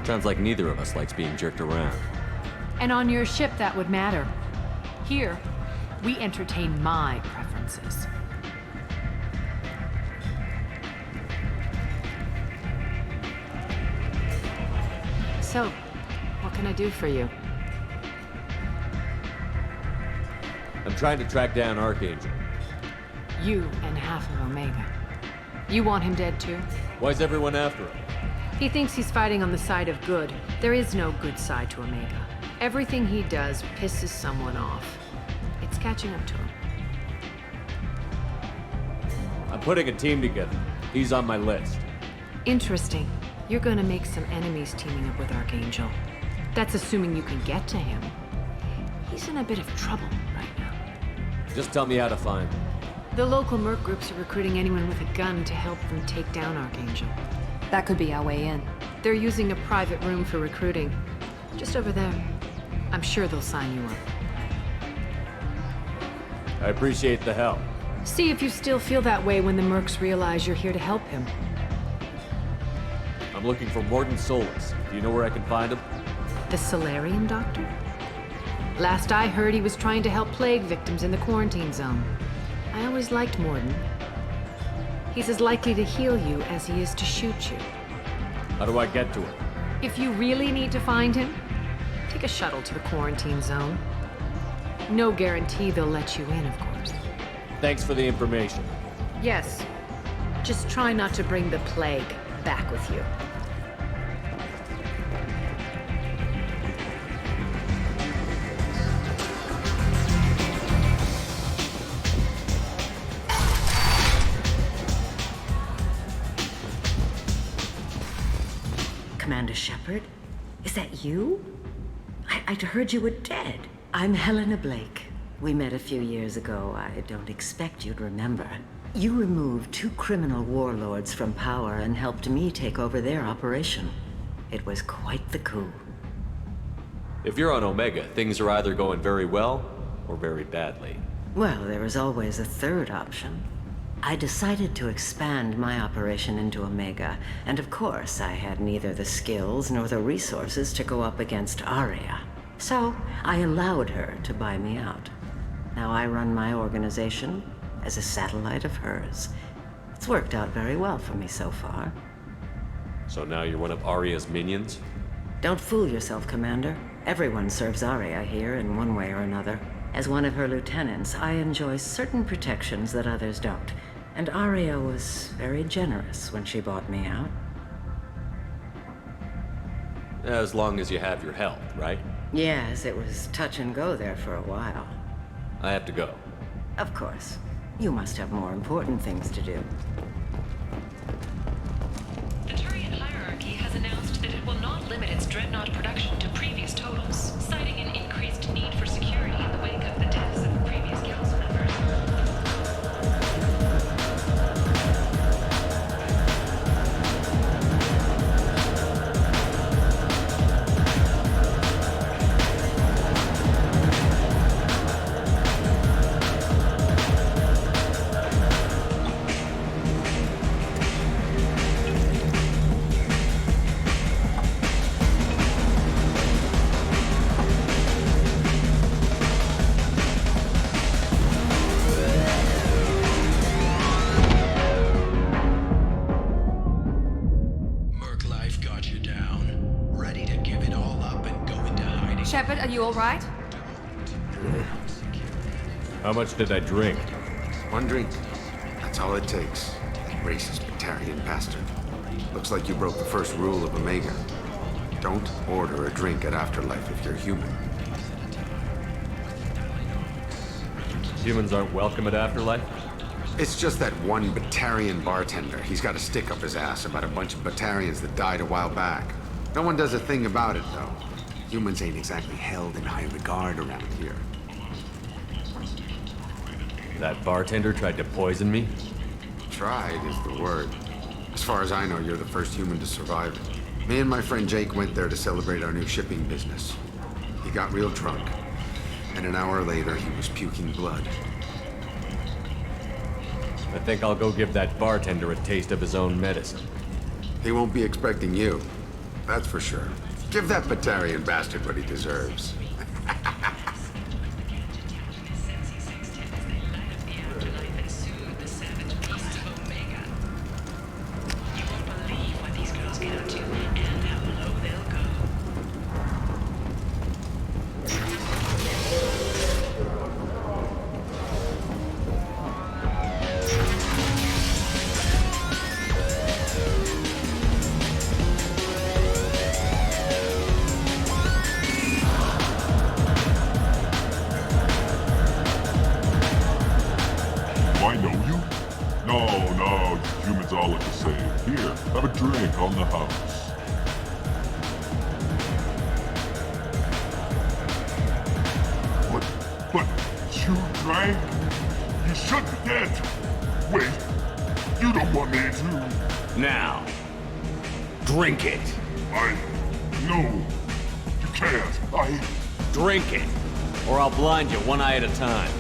Sounds like neither of us likes being jerked around. And on your ship, that would matter. Here, we entertain my preferences. So, what can I do for you? I'm trying to track down Archangel. You and half of Omega. You want him dead too? Why's everyone after him? He thinks he's fighting on the side of good. There is no good side to Omega. Everything he does pisses someone off. It's catching up to him. I'm putting a team together. He's on my list. Interesting. You're gonna make some enemies teaming up with Archangel. That's assuming you can get to him. He's in a bit of trouble right now. Just tell me how to find him. The local merc groups are recruiting anyone with a gun to help them take down Archangel. That could be our way in. They're using a private room for recruiting. Just over there. I'm sure they'll sign you up. I appreciate the help. See if you still feel that way when the mercs realize you're here to help him. I'm looking for Warden Solus. Do you know where I can find him? The Solarian doctor? Last I heard, he was trying to help plague victims in the quarantine zone. I always liked Morden. He's as likely to heal you as he is to shoot you. How do I get to him? If you really need to find him, take a shuttle to the quarantine zone. No guarantee they'll let you in, of course. Thanks for the information. Yes. Just try not to bring the plague back with you. Commander Shepard? Is that you? I'd heard you were dead. I'm Helena Blake. We met a few years ago. I don't expect you'd remember. You removed 2 criminal warlords from power and helped me take over their operation. It was quite the coup. If you're on Omega, things are either going very well or very badly. Well, there was always a third option. I decided to expand my operation into Omega, and of course I had neither the skills nor the resources to go up against Arya. So I allowed her to buy me out. Now I run my organization as a satellite of hers. It's worked out very well for me so far. So now you're one of Arya's minions? Don't fool yourself, Commander. Everyone serves Arya here in one way or another. As one of her lieutenants, I enjoy certain protections that others don't. And Arya was very generous when she bought me out. As long as you have your health, right? Yes, it was touch and go there for a while. I have to go. Of course. You must have more important things to do. The Turian hierarchy has announced that it will not limit its dreadnought production to previous totals, citing an increased need for security in the wake of the deaths of previous council members. Are you all right? How much did I drink? One drink. That's all it takes. Racist Batarian bastard. Looks like you broke the first rule of Omega. Don't order a drink at Afterlife if you're human. Humans aren't welcome at Afterlife? It's just that one Batarian bartender. He's got a stick up his ass about a bunch of Batarians that died a while back. No one does a thing about it, though. Humans ain't exactly held in high regard around here. That bartender tried to poison me? Tried is the word. As far as I know, you're the first human to survive it. Me and my friend Jake went there to celebrate our new shipping business. He got real drunk, and an hour later he was puking blood. I think I'll go give that bartender a taste of his own medicine. He won't be expecting you. That's for sure. Give that Batarian bastard what he deserves. Drink on the house. But you drank? You shouldn't get. Wait, you don't want me to. Now, drink it. No, you can't. Drink it, or I'll blind you one eye at a time.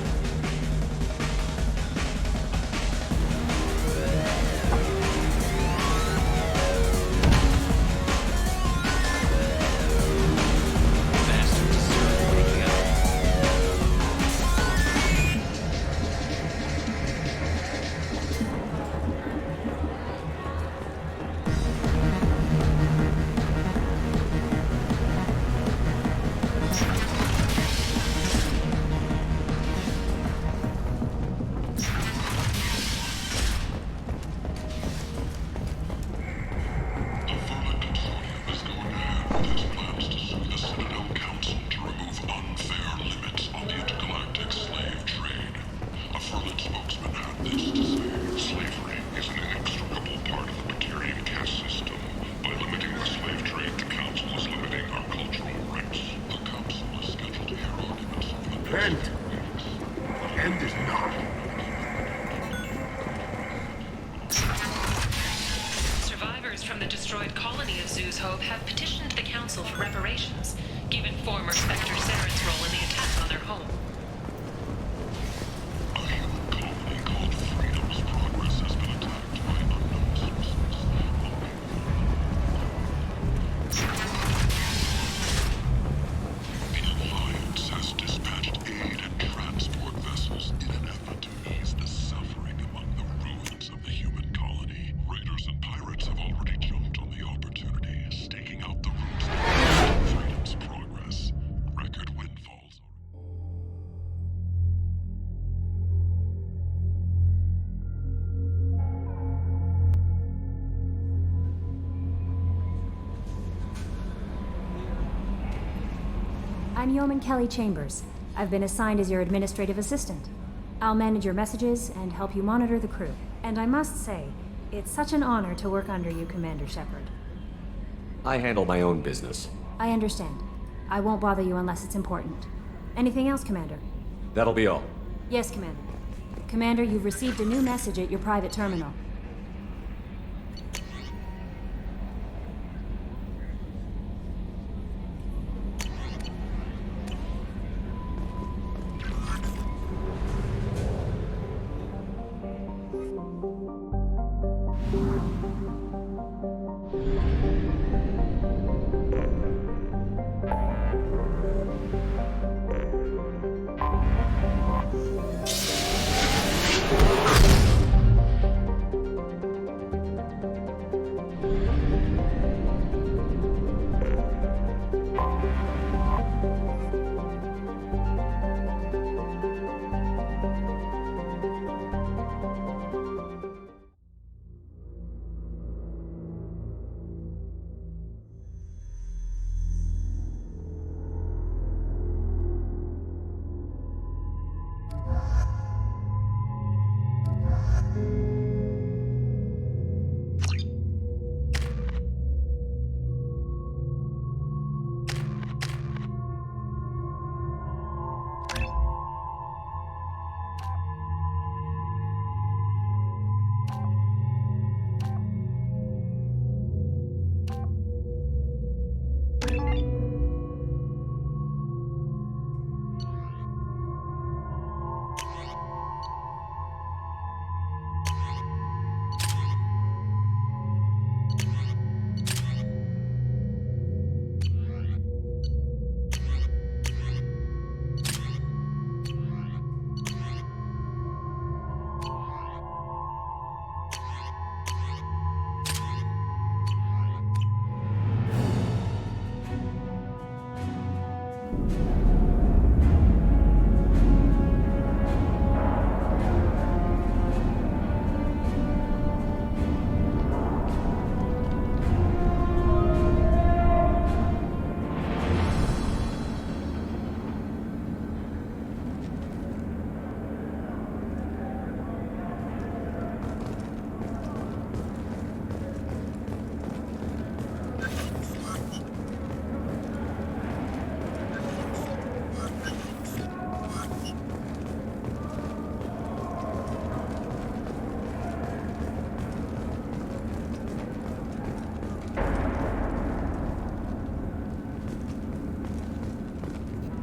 Survivors from the destroyed colony of Zoo's Hope have petitioned the Council for reparations, given former Spectre Saren's role in the attack on their home. A human colony called Freedom's Progress has been attacked by unknown sources. The Alliance has dispatched aid and transport vessels in an effort to ease the suffering among the ruins of the human colony. Raiders and pirates have already jumped on the opportunity, staking out the routes that lead to Freedom's Progress. Record windfalls. I'm Yeoman Kelly Chambers. I've been assigned as your administrative assistant. I'll manage your messages and help you monitor the crew. And I must say, it's such an honor to work under you, Commander Shepard. I handle my own business. I understand. I won't bother you unless it's important. Anything else, Commander? That'll be all. Yes, Commander. Commander, you've received a new message at your private terminal.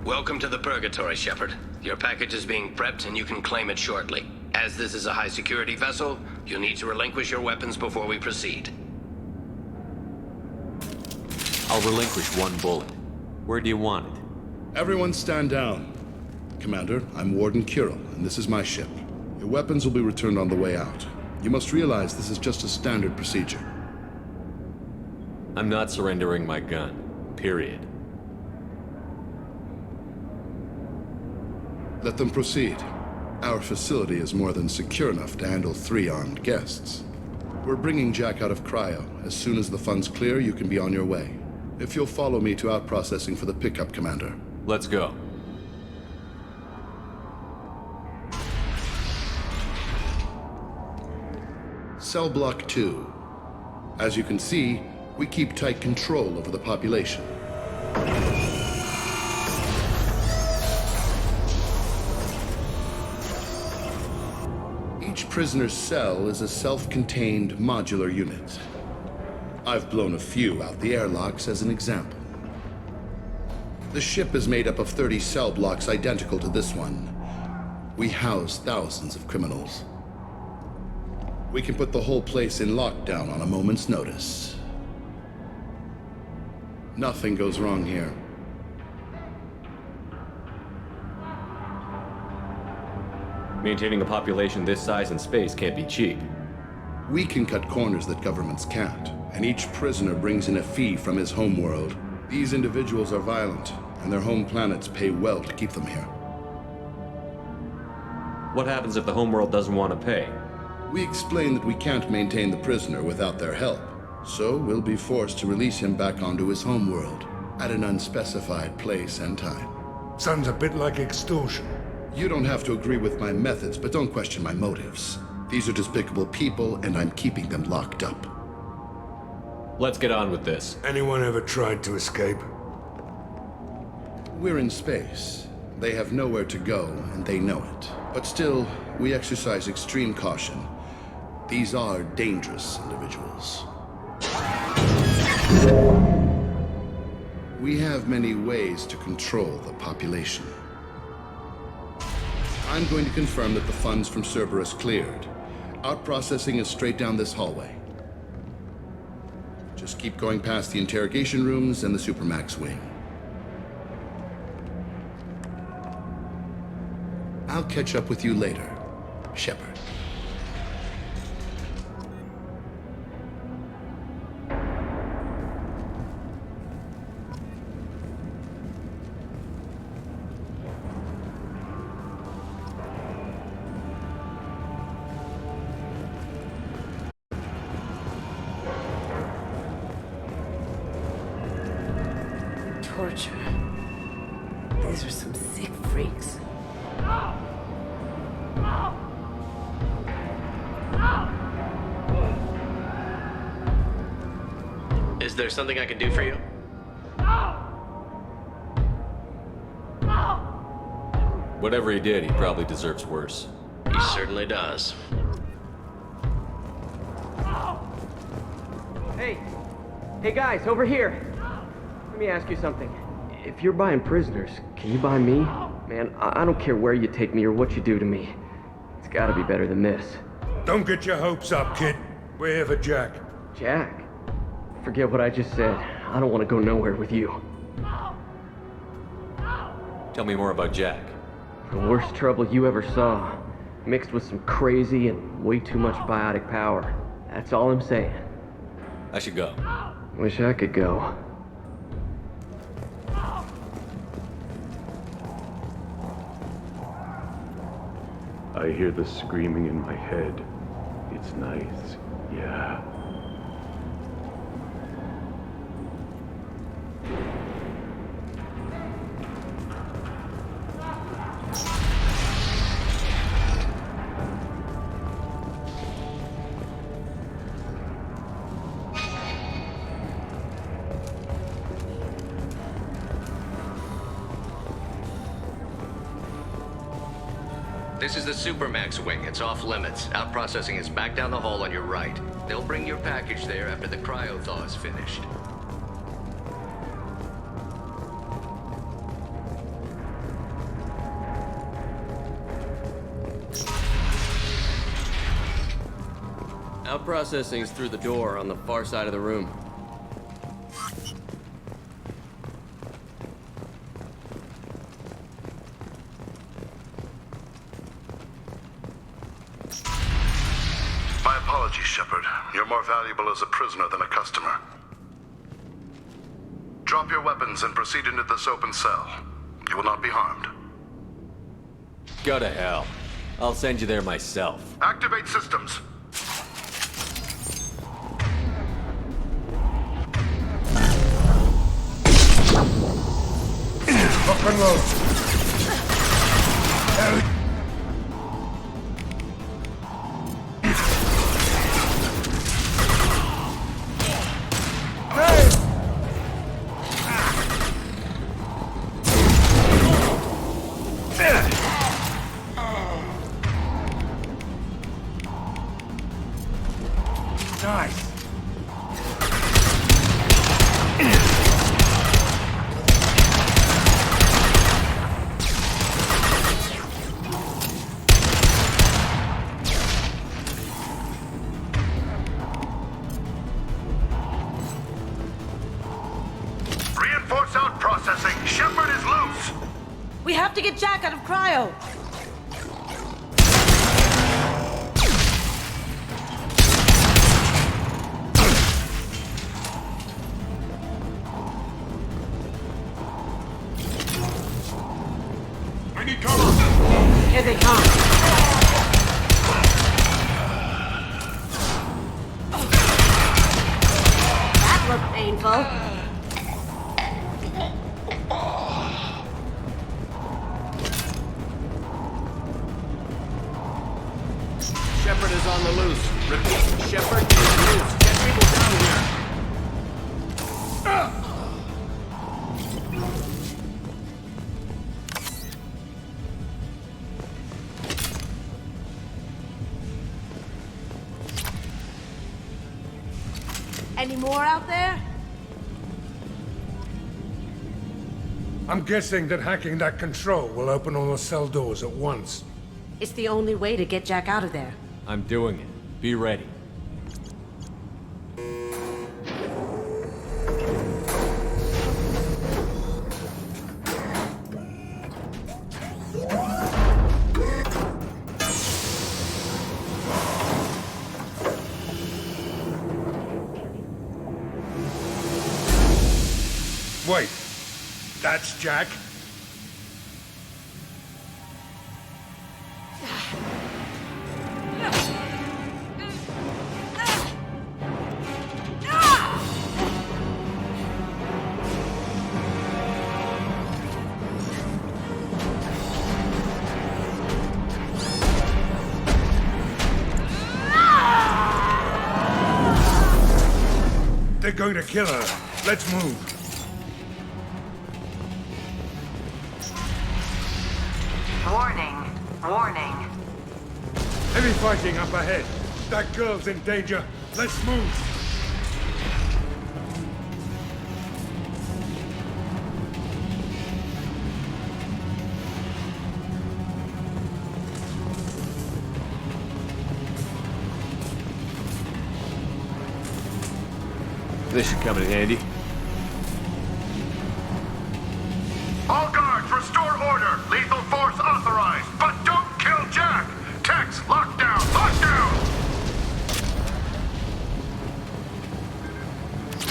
Welcome to the Purgatory, Shepard. Your package is being prepped and you can claim it shortly. As this is a high-security vessel, you'll need to relinquish your weapons before we proceed. I'll relinquish one bullet. Where do you want it? Everyone stand down. Commander, I'm Warden Kuril, and this is my ship. Your weapons will be returned on the way out. You must realize this is just a standard procedure. I'm not surrendering my gun. Period. Let them proceed. Our facility is more than secure enough to handle 3 armed guests. We're bringing Jack out of cryo. As soon as the funds clear, you can be on your way. If you'll follow me to out-processing for the pickup, Commander. Let's go. Cell Block 2. As you can see, we keep tight control over the population. Each prisoner's cell is a self-contained modular unit. I've blown a few out the airlocks as an example. The ship is made up of 30 cell blocks identical to this one. We house thousands of criminals. We can put the whole place in lockdown on a moment's notice. Nothing goes wrong here. Maintaining a population this size in space can't be cheap. We can cut corners that governments can't, and each prisoner brings in a fee from his homeworld. These individuals are violent, and their home planets pay well to keep them here. What happens if the homeworld doesn't want to pay? We explain that we can't maintain the prisoner without their help, so we'll be forced to release him back onto his homeworld at an unspecified place and time. Sounds a bit like extortion. You don't have to agree with my methods, but don't question my motives. These are despicable people, and I'm keeping them locked up. Let's get on with this. Anyone ever tried to escape? We're in space. They have nowhere to go, and they know it. But still, we exercise extreme caution. These are dangerous individuals. We have many ways to control the population. I'm going to confirm that the funds from Cerberus cleared. Out-processing is straight down this hallway. Just keep going past the interrogation rooms and the Supermax wing. I'll catch up with you later, Shepard. Torture. These are some sick freaks. Is there something I can do for you? Whatever he did, he probably deserves worse. He certainly does. Hey guys, over here. Let me ask you something. If you're buying prisoners, can you buy me? Man, I don't care where you take me or what you do to me. It's gotta be better than this. Don't get your hopes up, kid. We're here for Jack. Jack? Forget what I just said. I don't want to go nowhere with you. Tell me more about Jack. The worst trouble you ever saw. Mixed with some crazy and way too much biotic power. That's all I'm saying. I should go. Wish I could go. I hear the screaming in my head. It's nice, yeah. This is the Supermax wing. It's off limits. Out processing is back down the hall on your right. They'll bring your package there after the cryo-thaw is finished. Out processing's through the door on the far side of the room. My apologies, Shepard. You're more valuable as a prisoner than a customer. Drop your weapons and proceed into this open cell. You will not be harmed. Go to hell. I'll send you there myself. Activate systems. Lock and load. Nice. Reinforce out processing. Shepard is loose. We have to get Jack out of cryo. I need cover. Here they come. That looked painful. Shepard is on the loose. Repeat, Shepard is loose. Get people down here. Any more out there? I'm guessing that hacking that control will open all the cell doors at once. It's the only way to get Jack out of there. I'm doing it. Be ready. Wait, that's Jack? They're going to kill her. Let's move. Warning. Warning. Heavy fighting up ahead. That girl's in danger. Let's move. This should come in handy. All guards, restore order. Lethal force authorized. But don't kill Jack. Tex, lockdown. Lockdown.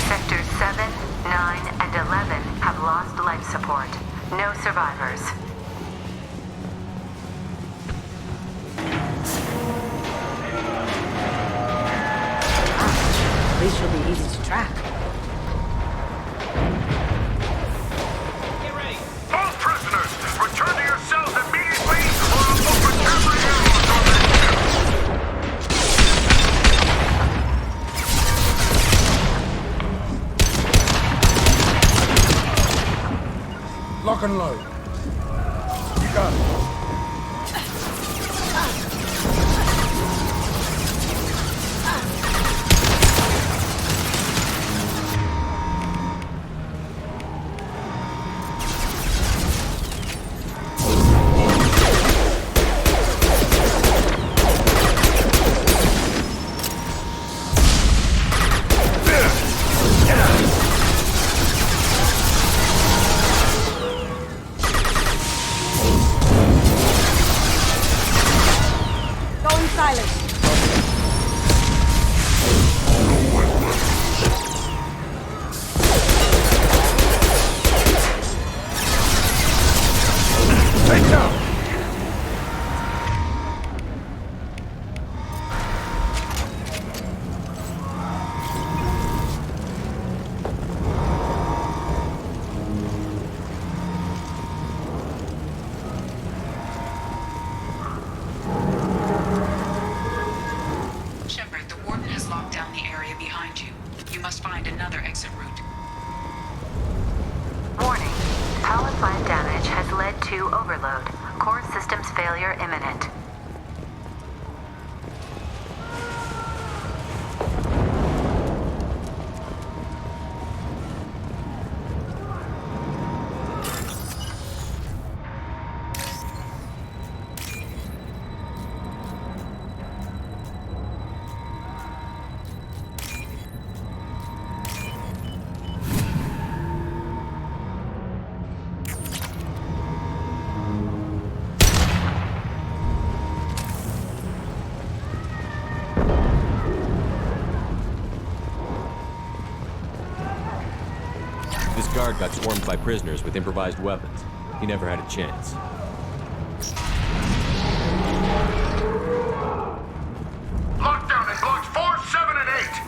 Sectors 7, 9, and 11 have lost life support. No survivors. At least she'll be easy to track. All prisoners, return to your cells immediately or I'll open every airlock on that. Lock and load. You got it. 2 overload. Core systems failure imminent. This guard got swarmed by prisoners with improvised weapons. He never had a chance. Lockdown in blocks 4, 7, and 8.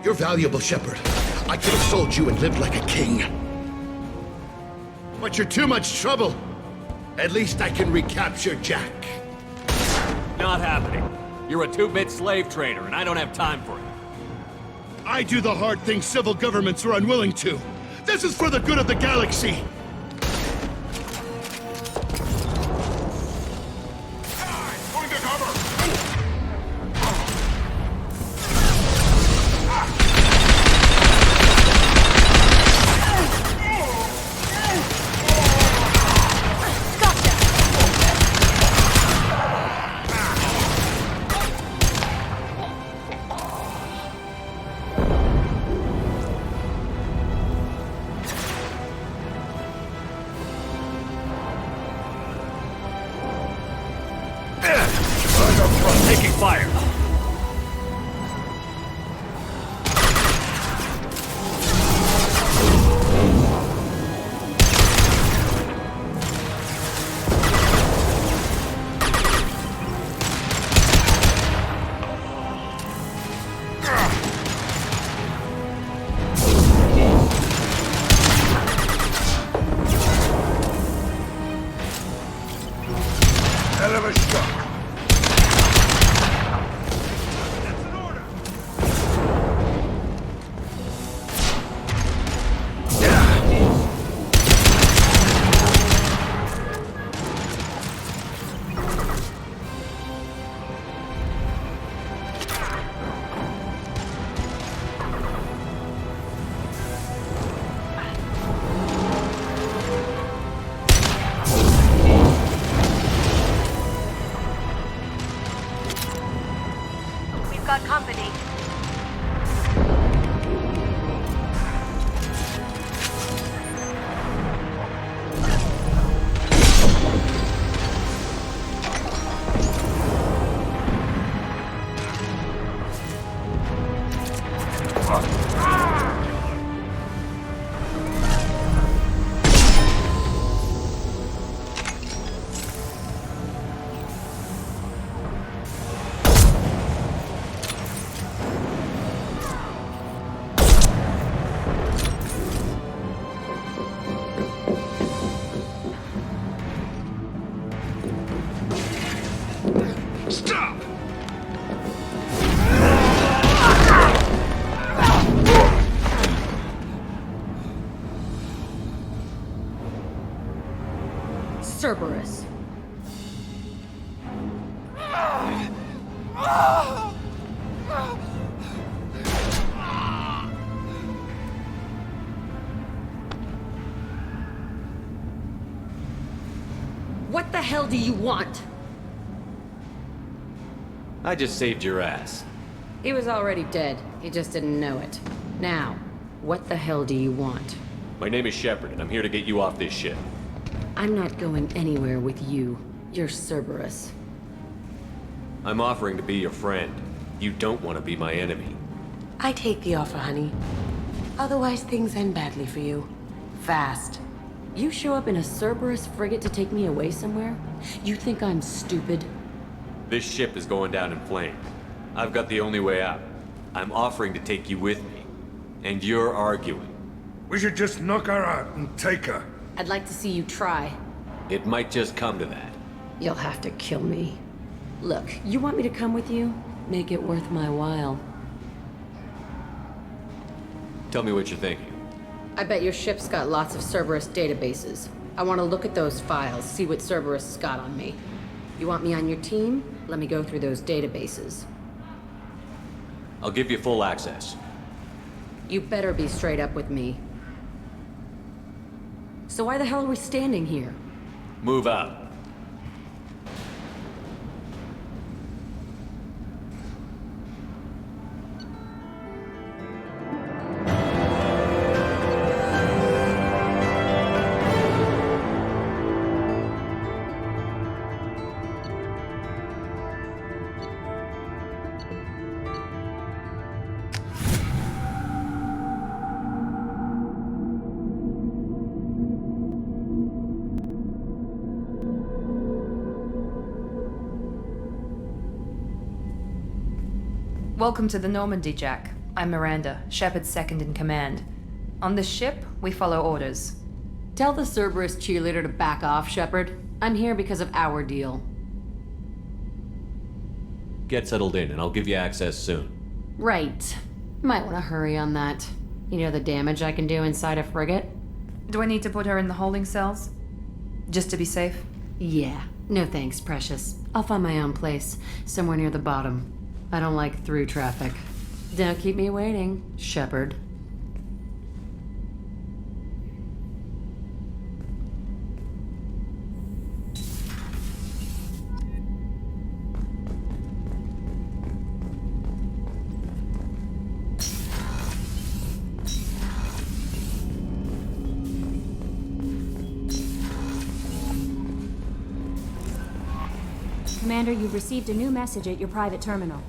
You're valuable, Shepard. I could have sold you and lived like a king. But you're too much trouble. At least I can recapture Jack. Not happening. You're a two-bit slave trader, and I don't have time for it. I do the hard things civil governments are unwilling to. This is for the good of the galaxy. Going to cover! Taking fire. Hell of a shot. Got company. Stop! Cerberus. What the hell do you want? I just saved your ass. He was already dead. He just didn't know it. Now, what the hell do you want? My name is Shepard, and I'm here to get you off this ship. I'm not going anywhere with you. You're Cerberus. I'm offering to be your friend. You don't want to be my enemy. I take the offer, honey. Otherwise, things end badly for you. Fast. You show up in a Cerberus frigate to take me away somewhere? You think I'm stupid? This ship is going down in flames. I've got the only way out. I'm offering to take you with me. And you're arguing. We should just knock her out and take her. I'd like to see you try. It might just come to that. You'll have to kill me. Look, you want me to come with you? Make it worth my while. Tell me what you're thinking. I bet your ship's got lots of Cerberus databases. I want to look at those files, see what Cerberus has got on me. You want me on your team? Let me go through those databases. I'll give you full access. You better be straight up with me. So why the hell are we standing here? Move out. Welcome to the Normandy, Jack. I'm Miranda, Shepard's second in command. On this ship, we follow orders. Tell the Cerberus cheerleader to back off, Shepard. I'm here because of our deal. Get settled in, and I'll give you access soon. Right. Might want to hurry on that. You know the damage I can do inside a frigate? Do I need to put her in the holding cells? Just to be safe? Yeah. No thanks, precious. I'll find my own place, somewhere near the bottom. I don't like through traffic. Don't keep me waiting, Shepard. Commander, you've received a new message at your private terminal.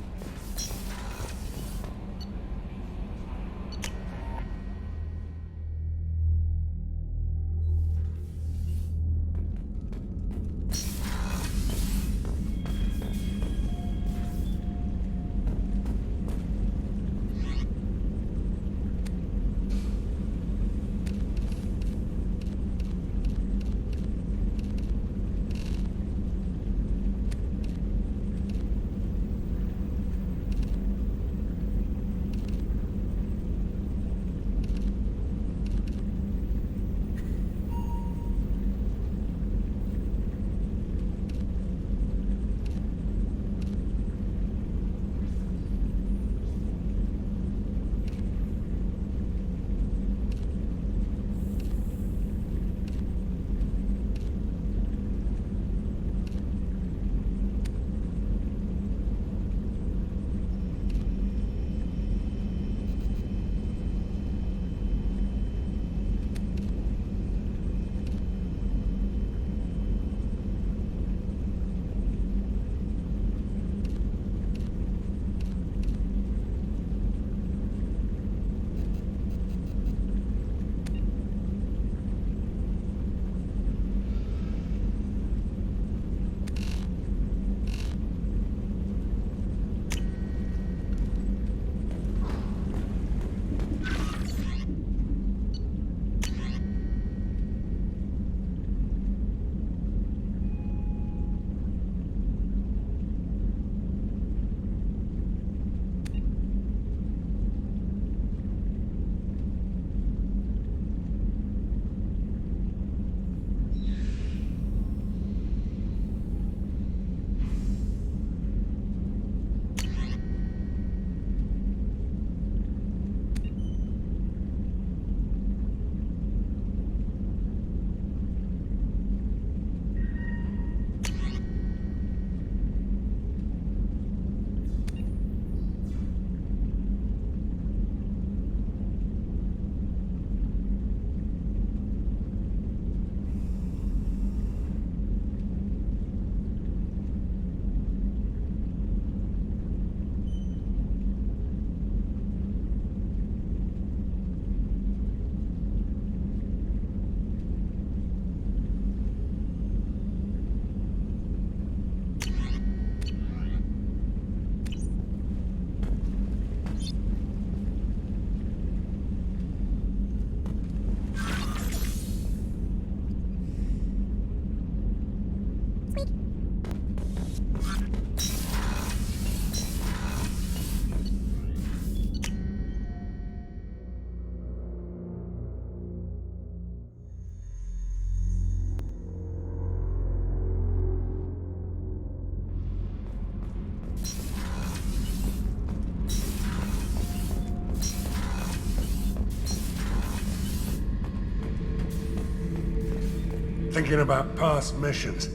Thinking about past missions.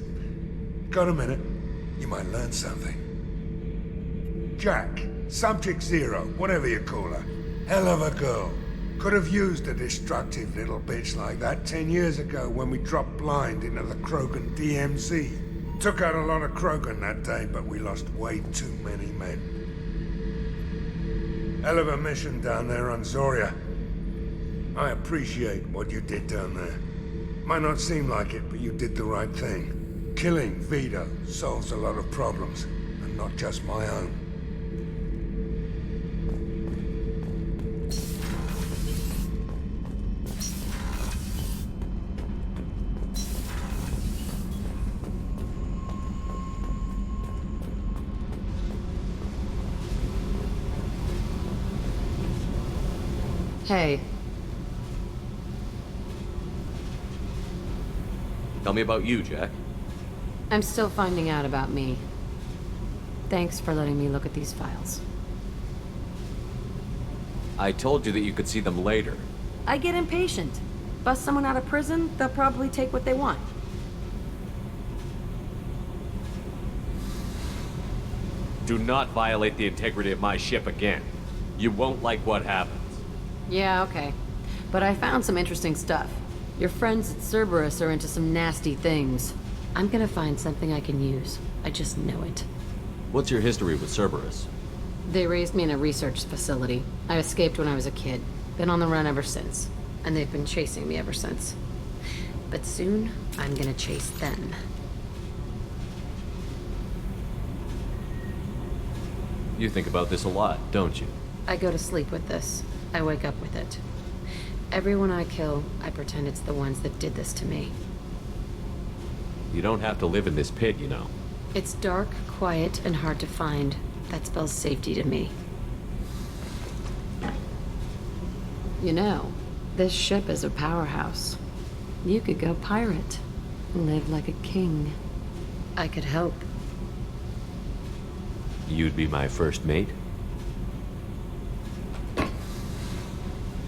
Got a minute? You might learn something. Jack, Subject Zero, whatever you call her. Hell of a girl. Could have used a destructive little bitch like that 10 years ago when we dropped blind into the Krogan DMZ. Took out a lot of Krogan that day, but we lost way too many men. Hell of a mission down there on Zoria. I appreciate what you did down there. Might not seem like it, but you did the right thing. Killing Vido solves a lot of problems, and not just my own. Hey. Tell me about you, Jack. I'm still finding out about me. Thanks for letting me look at these files. I told you that you could see them later. I get impatient. Bust someone out of prison, they'll probably take what they want. Do not violate the integrity of my ship again. You won't like what happens. Yeah, okay. But I found some interesting stuff. Your friends at Cerberus are into some nasty things. I'm gonna find something I can use. I just know it. What's your history with Cerberus? They raised me in a research facility. I escaped when I was a kid. Been on the run ever since. And they've been chasing me ever since. But soon, I'm gonna chase them. You think about this a lot, don't you? I go to sleep with this. I wake up with it. Everyone I kill, I pretend it's the ones that did this to me. You don't have to live in this pit, you know. It's dark, quiet, and hard to find. That spells safety to me. You know, this ship is a powerhouse. You could go pirate. Live like a king. I could help. You'd be my first mate?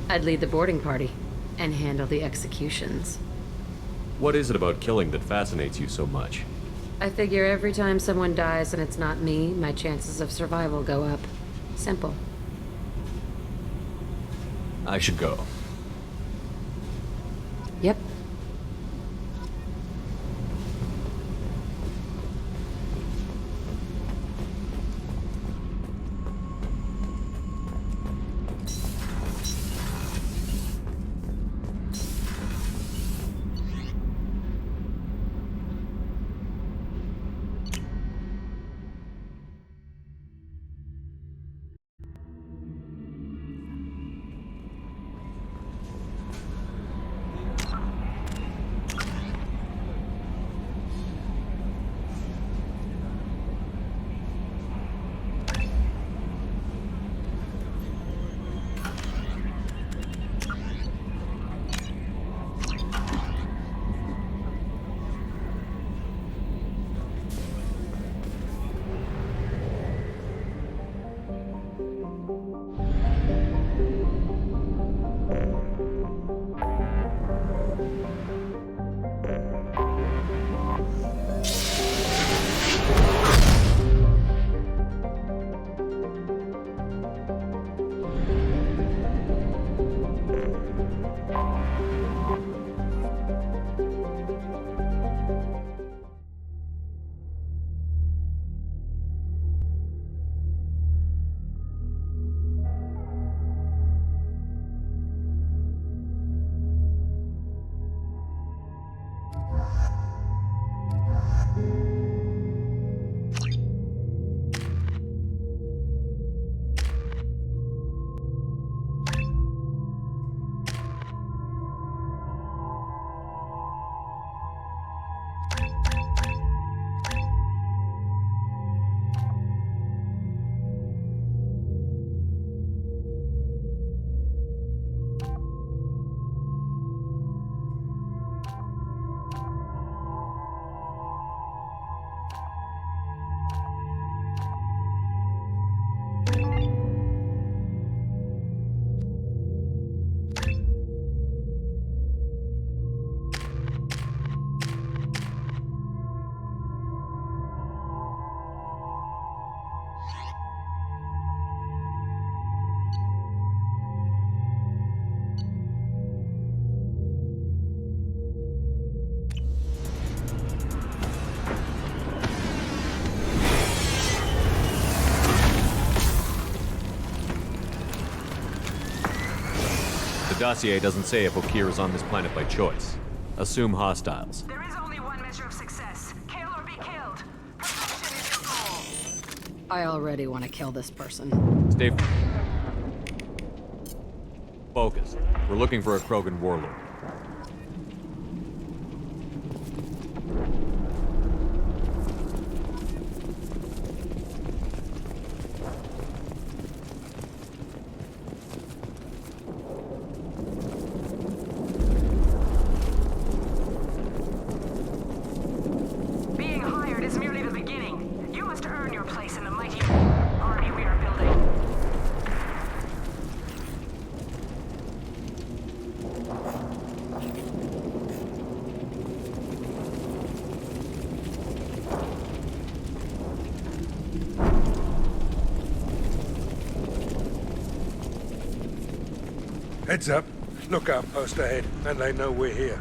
I'd lead the boarding party and handle the executions. What is it about killing that fascinates you so much? I figure every time someone dies and it's not me, my chances of survival go up. Simple. I should go. Yep. The dossier doesn't say if Okir is on this planet by choice. Assume hostiles. There is only one measure of success. Kill or be killed. Perfection is your goal. I already want to kill this person. Stay focused. We're looking for a Krogan warlord. Heads up. Lookout post ahead, and they know we're here.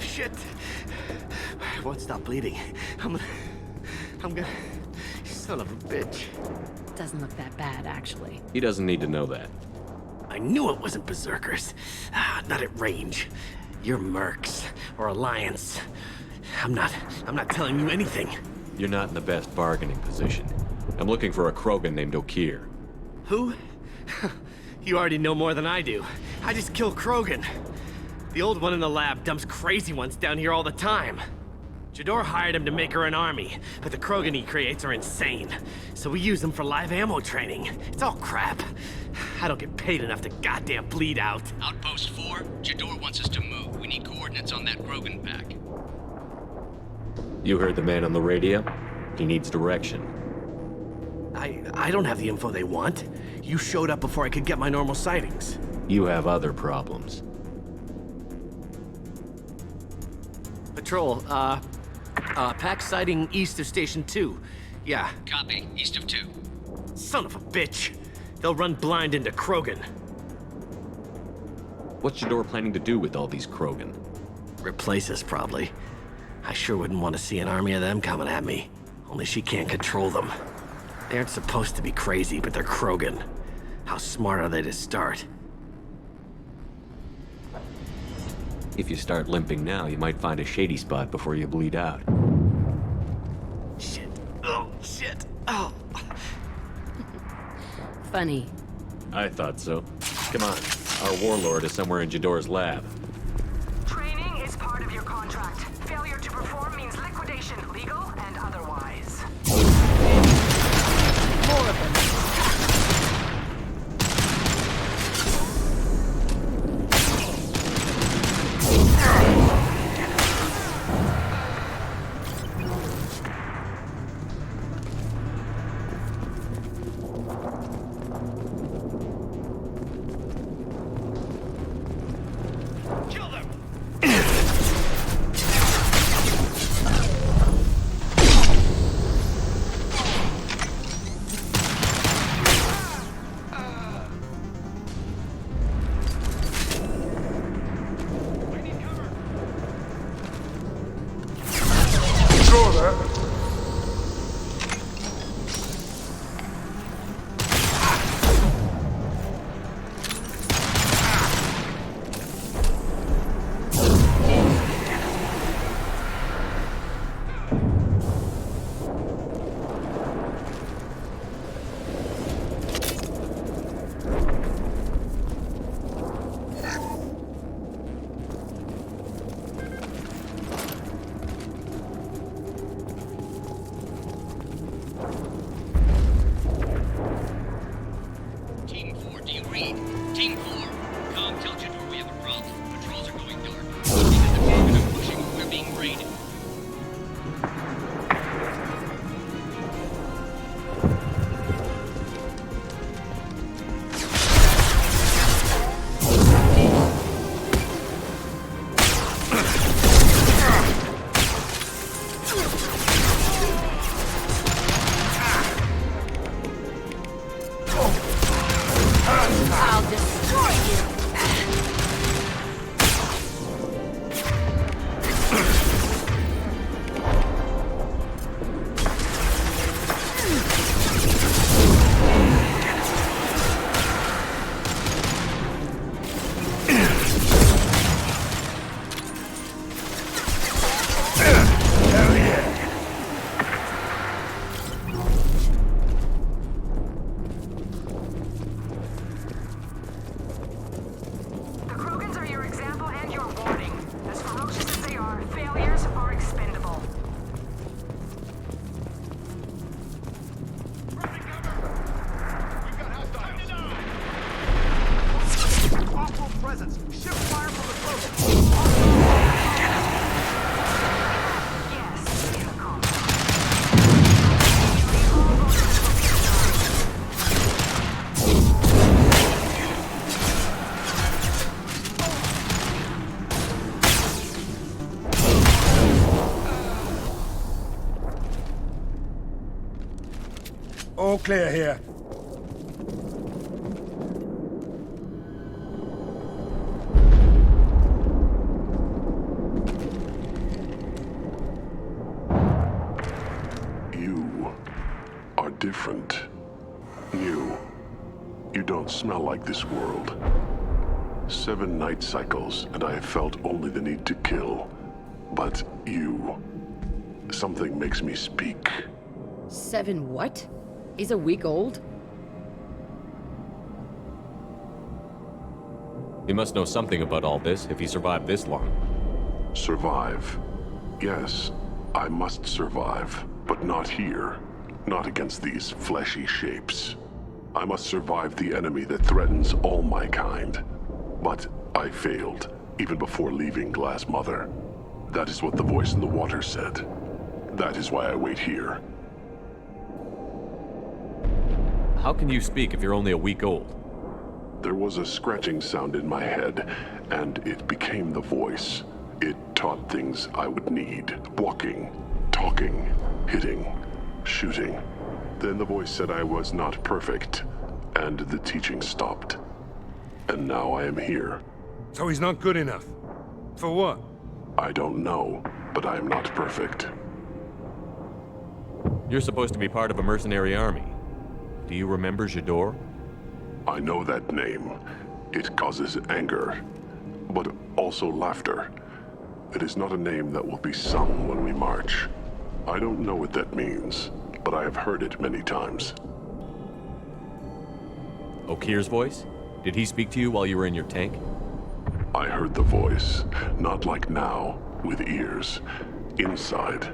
Shit! I won't stop bleeding. I'm gonna... Son of a bitch. Doesn't look that bad, actually. He doesn't need to know that. I knew it wasn't berserkers. Not at range. You're mercs or Alliance. I'm not telling you anything. You're not in the best bargaining position. I'm looking for a Krogan named Okir. Who? You already know more than I do. I just killed Krogan. The old one in the lab dumps crazy ones down here all the time. Jedore hired him to make her an army, but the Krogan he creates are insane. So we use them for live ammo training. It's all crap. I don't get paid enough to goddamn bleed out. Outpost 4, Jedore wants us to move. We need coordinates on that Krogan pack. You heard the man on the radio? He needs direction. I don't have the info they want. You showed up before I could get my normal sightings. You have other problems. Patrol, pack sighting east of Station 2. Yeah. Copy. East of 2. Son of a bitch. They'll run blind into Krogan. What's Jedore planning to do with all these Krogan? Replace us, probably. I sure wouldn't want to see an army of them coming at me. Only she can't control them. They aren't supposed to be crazy, but they're Krogan. How smart are they to start? If you start limping now, you might find a shady spot before you bleed out. Shit. Oh, shit. Oh. Funny. I thought so. Come on. Our warlord is somewhere in Jedore's lab. Training is part of your contract. Failure to perform means liquidation, legal and otherwise. More of them. All clear here. You are different. New. You don't smell like this world. 7 night cycles, and I have felt only the need to kill. But you... something makes me speak. 7 what? He's a week old? He must know something about all this if he survived this long. Survive. Yes, I must survive, but not here. Not against these fleshy shapes. I must survive the enemy that threatens all my kind. But I failed, even before leaving Glass Mother. That is what the voice in the water said. That is why I wait here. How can you speak if you're only a week old? There was a scratching sound in my head, and it became the voice. It taught things I would need. Walking, talking, hitting, shooting. Then the voice said I was not perfect, and the teaching stopped. And now I am here. So he's not good enough? For what? I don't know, but I am not perfect. You're supposed to be part of a mercenary army. Do you remember Jedore? I know that name. It causes anger, but also laughter. It is not a name that will be sung when we march. I don't know what that means, but I have heard it many times. Okir's voice? Did he speak to you while you were in your tank? I heard the voice, not like now, with ears. Inside.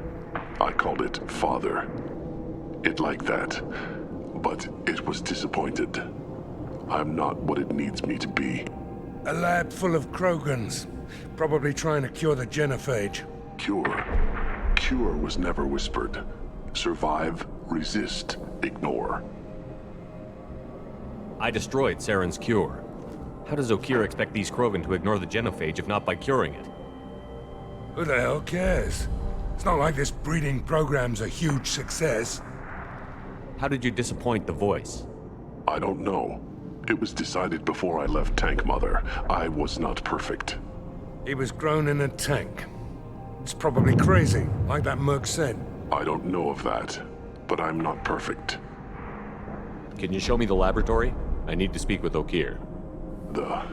I called it Father. It like that, but it was disappointed. I'm not what it needs me to be. A lab full of Krogans. Probably trying to cure the genophage. Cure? Cure was never whispered. Survive, resist, ignore. I destroyed Saren's cure. How does Okir expect these Krogan to ignore the genophage if not by curing it? Who the hell cares? It's not like this breeding program's a huge success. How did you disappoint the voice? I don't know. It was decided before I left Tank Mother. I was not perfect. He was grown in a tank. It's probably crazy, like that merc said. I don't know of that, but I'm not perfect. Can you show me the laboratory? I need to speak with Okir. The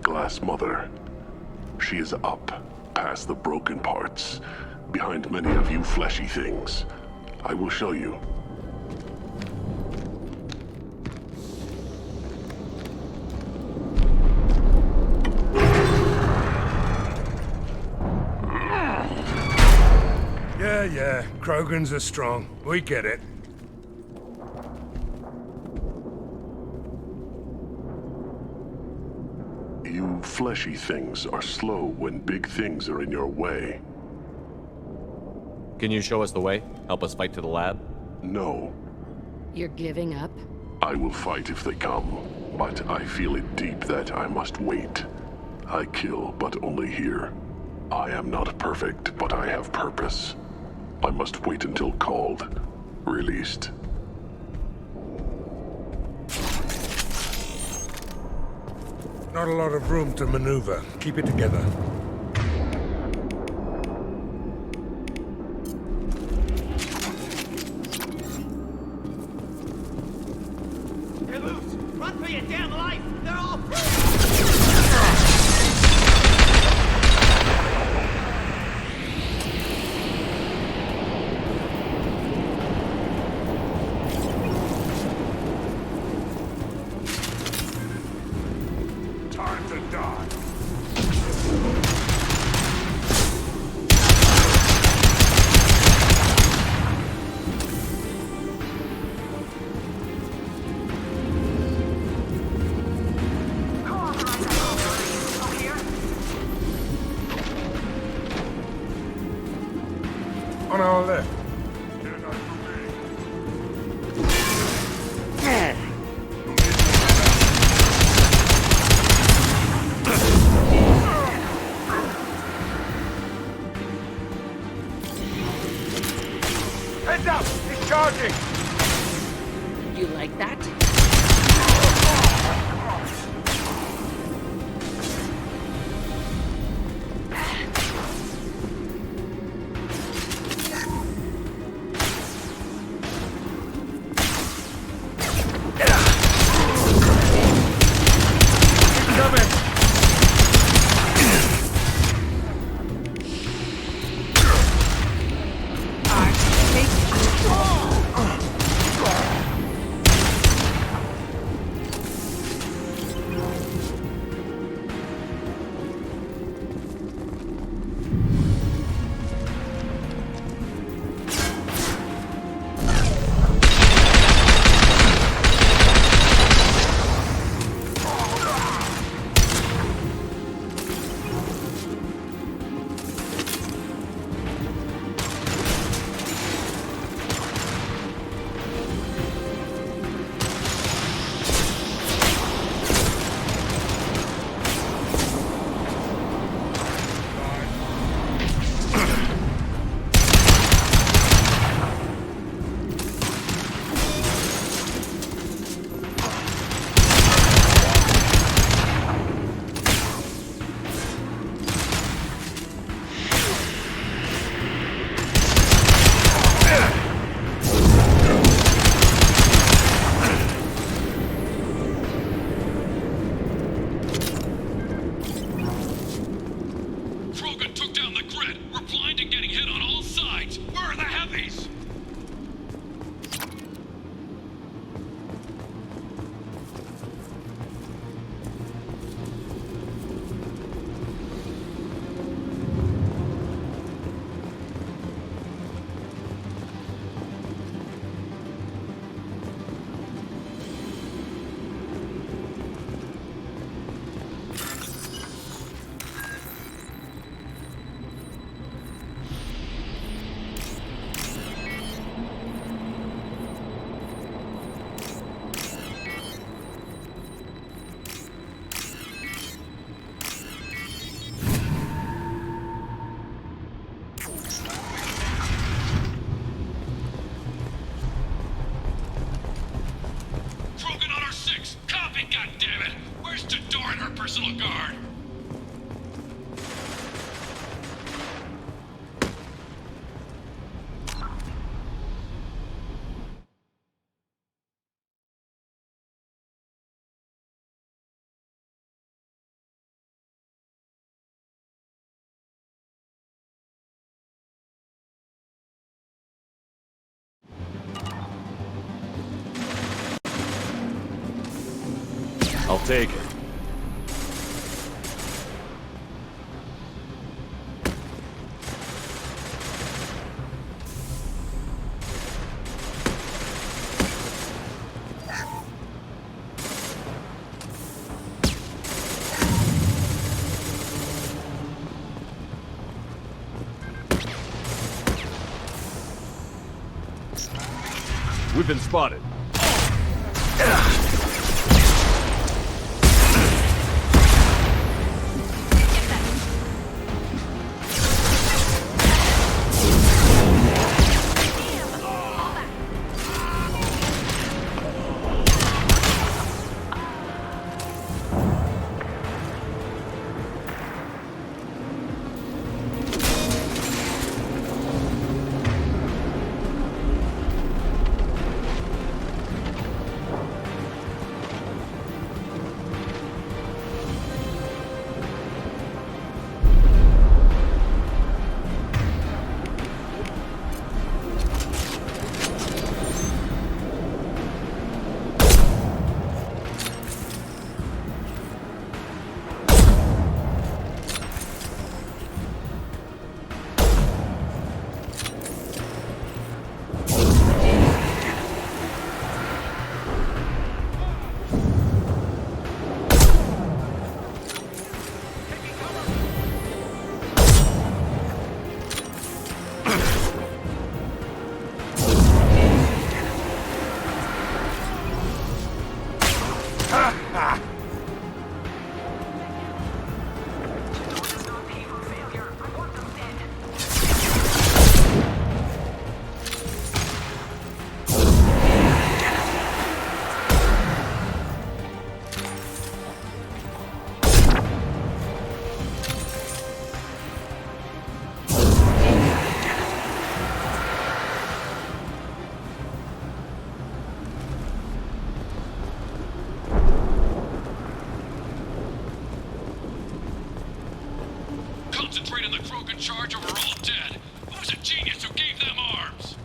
Glass Mother. She is up, past the broken parts, behind many of you fleshy things. I will show you. Yeah, Krogans are strong. We get it. You fleshy things are slow when big things are in your way. Can you show us the way? Help us fight to the lab? No. You're giving up? I will fight if they come, but I feel it deep that I must wait. I kill, but only here. I am not perfect, but I have purpose. I must wait until called, released. Not a lot of room to maneuver. Keep it together. They're loose! Run for your damn life! They're all Time to die. On our left. Heads up! He's charging! You like that? personal guard. I'll take it. We've been spotted. concentrate on the Krogan charge or we're all dead. Who's a genius who gave them arms?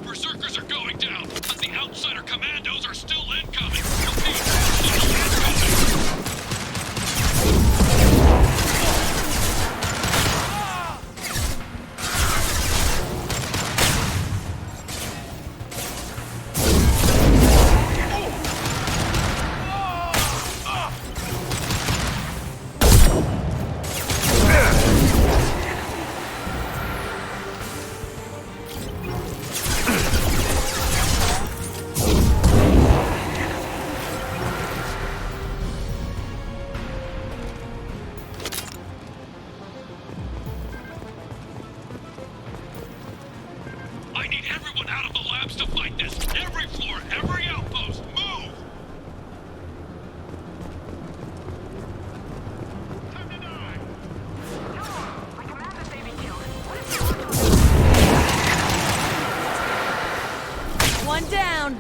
Berserkers are going down, but the outsider commandos are still incoming. Repeat, still incoming. I need everyone out of the labs to fight this! Every floor, every outpost, move! Time to die! My commander may be killed. One down.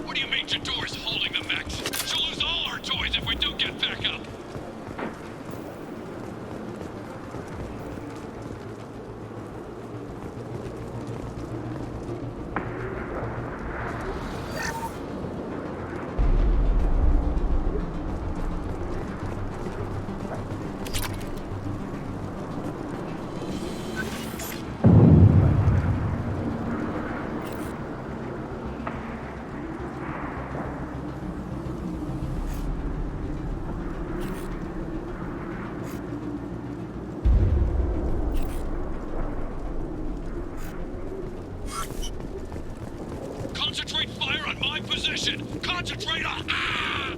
What do you mean Jedore's holding the mechs? She'll lose all our toys if we don't get back up! Concentrate fire on my position! Concentrate on... Ah!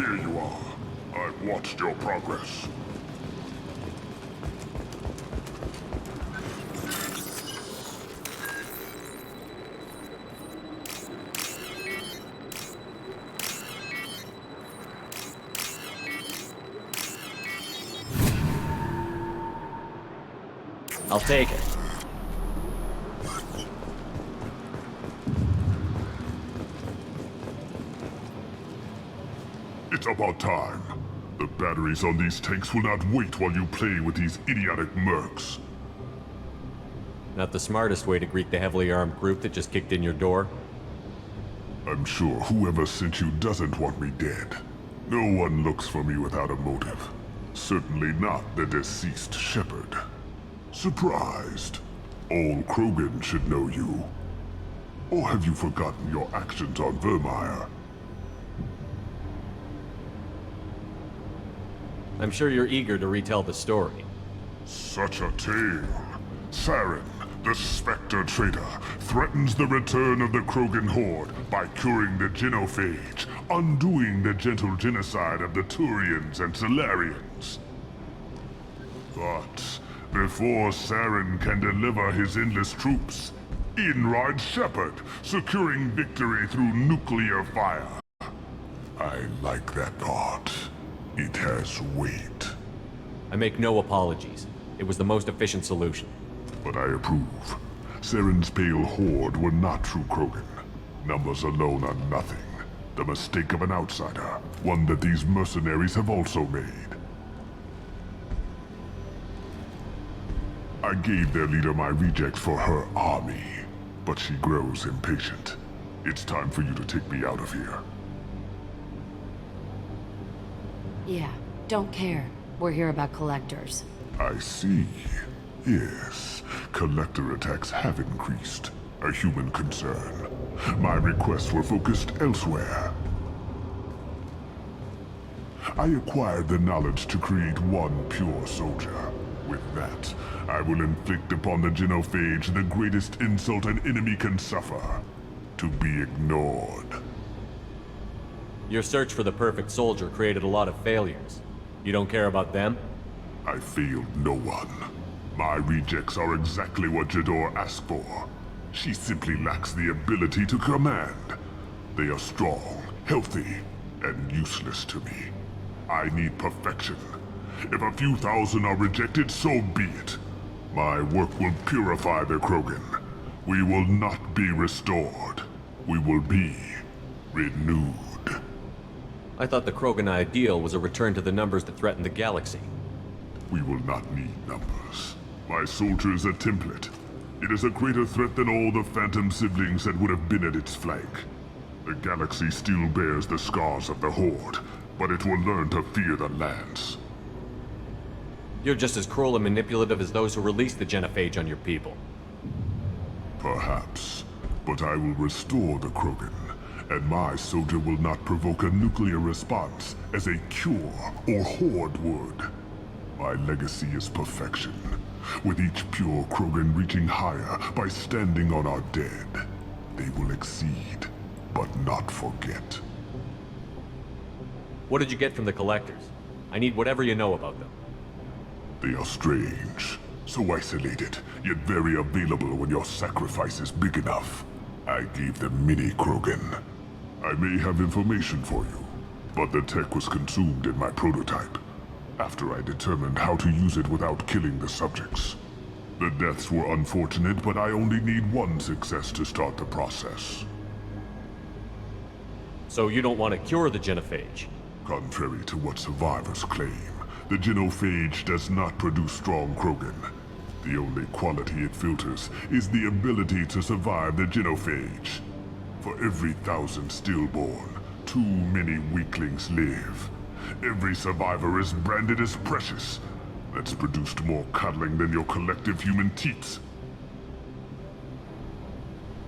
Here you are. I've watched your progress. I'll take it. It's about time. The batteries on these tanks will not wait while you play with these idiotic mercs. Not the smartest way to greet the heavily armed group that just kicked in your door. I'm sure whoever sent you doesn't want me dead. No one looks for me without a motive. Certainly not the deceased Shepard. Surprised? All Krogan should know you. Or have you forgotten your actions on Vermeer? I'm sure you're eager to retell the story. Such a tale. Saren, the Spectre traitor, threatens the return of the Krogan horde by curing the genophage, undoing the gentle genocide of the Turians and Solarians. But before Saren can deliver his endless troops, in rides Shepard, securing victory through nuclear fire. I like that part. It has weight. I make no apologies. It was the most efficient solution. But I approve. Saren's pale horde were not true Krogan. Numbers alone are nothing. The mistake of an outsider, one that these mercenaries have also made. I gave their leader my rejects for her army, but she grows impatient. It's time for you to take me out of here. Yeah, don't care. We're here about collectors. I see. Yes, collector attacks have increased. A human concern. My requests were focused elsewhere. I acquired the knowledge to create one pure soldier. With that, I will inflict upon the genophage the greatest insult an enemy can suffer. To be ignored. Your search for the perfect soldier created a lot of failures. You don't care about them? I failed no one. My rejects are exactly what Jedore asked for. She simply lacks the ability to command. They are strong, healthy, and useless to me. I need perfection. If a few thousand are rejected, so be it. My work will purify the Krogan. We will not be restored. We will be renewed. I thought the Krogan ideal was a return to the numbers that threatened the galaxy. We will not need numbers. My soldier is a template. It is a greater threat than all the Phantom siblings that would have been at its flank. The galaxy still bears the scars of the Horde, but it will learn to fear the Lance. You're just as cruel and manipulative as those who released the genophage on your people. Perhaps, but I will restore the Krogan, and my soldier will not provoke a nuclear response as a cure or Horde would. My legacy is perfection, with each pure Krogan reaching higher by standing on our dead. They will exceed, but not forget. What did you get from the Collectors? I need whatever you know about them. They are strange, so isolated, yet very available when your sacrifice is big enough. I gave them mini Krogan. I may have information for you, but the tech was consumed in my prototype, after I determined how to use it without killing the subjects. The deaths were unfortunate, but I only need one success to start the process. So you don't want to cure the genophage? Contrary to what survivors claim, the genophage does not produce strong Krogan. The only quality it filters is the ability to survive the genophage. For every 1,000 stillborn, too many weaklings live. Every survivor is branded as precious. That's produced more cuddling than your collective human teats.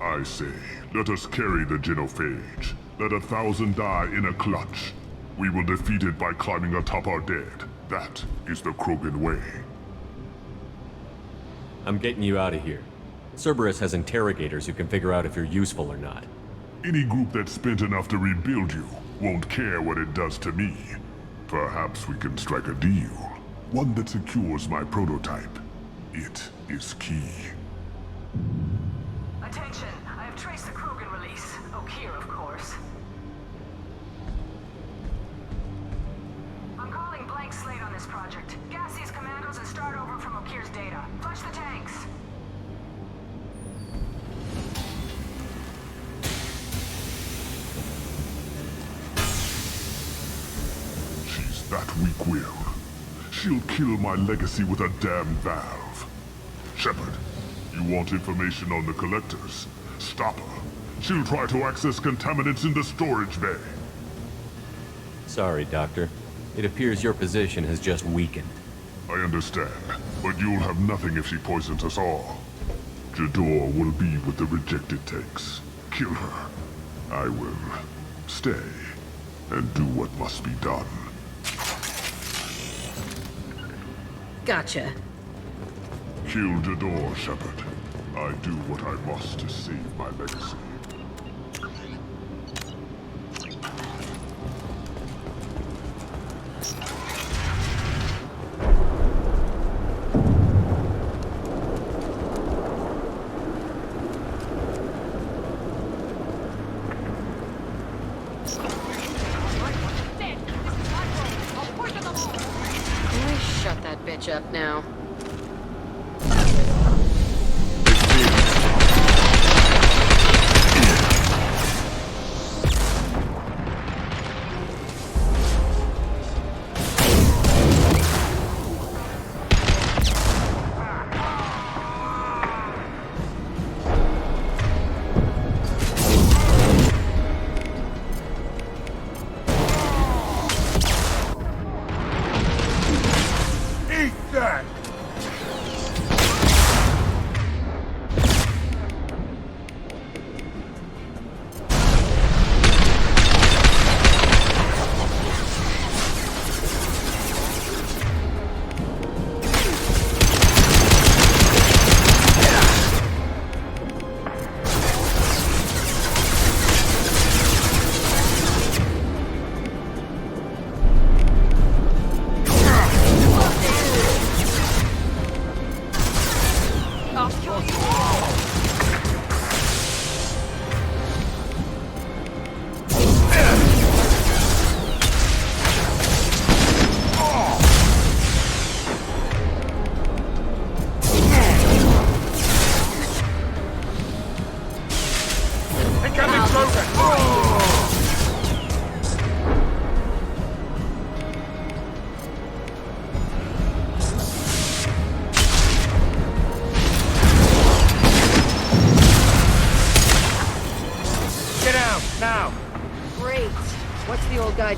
I say, let us carry the genophage. Let 1,000 die in a clutch. We will defeat it by climbing atop our dead. That is the Krogan way. I'm getting you out of here. Cerberus has interrogators who can figure out if you're useful or not. Any group that spent enough to rebuild you won't care what it does to me. Perhaps we can strike a deal. One that secures my prototype. It is key. Attention! I have traced the Krogan release. Okeer, of course. I'm calling blank slate on this project. Gas these commandos and start over from Okeer's data. Flush the tanks! She's that weak-willed. She'll kill my legacy with a damn valve. Shepard, you want information on the Collectors? Stop her. She'll try to access contaminants in the storage bay. Sorry, Doctor. It appears your position has just weakened. I understand, but you'll have nothing if she poisons us all. Jedore will be with the rejected tanks. Kill her. I will stay and do what must be done. Gotcha. Kill Jedore, Shepard. I do what I must to save my legacy. Shut that bitch up now.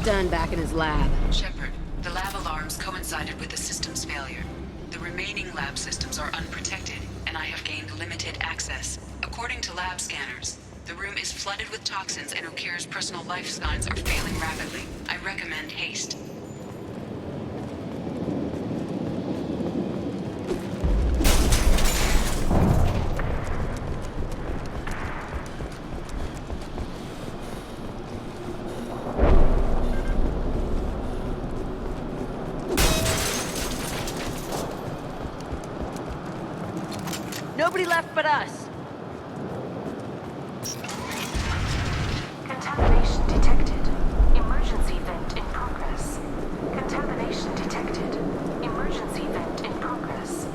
Done back in his lab. Shepard, the lab alarms coincided with the system's failure. The remaining lab systems are unprotected, and I have gained limited access. According to lab scanners, the room is flooded with toxins and Okeer's personal life signs are failing rapidly. I recommend haste. Nobody left but us. Contamination detected. Emergency vent in progress. Contamination detected. Emergency vent in progress.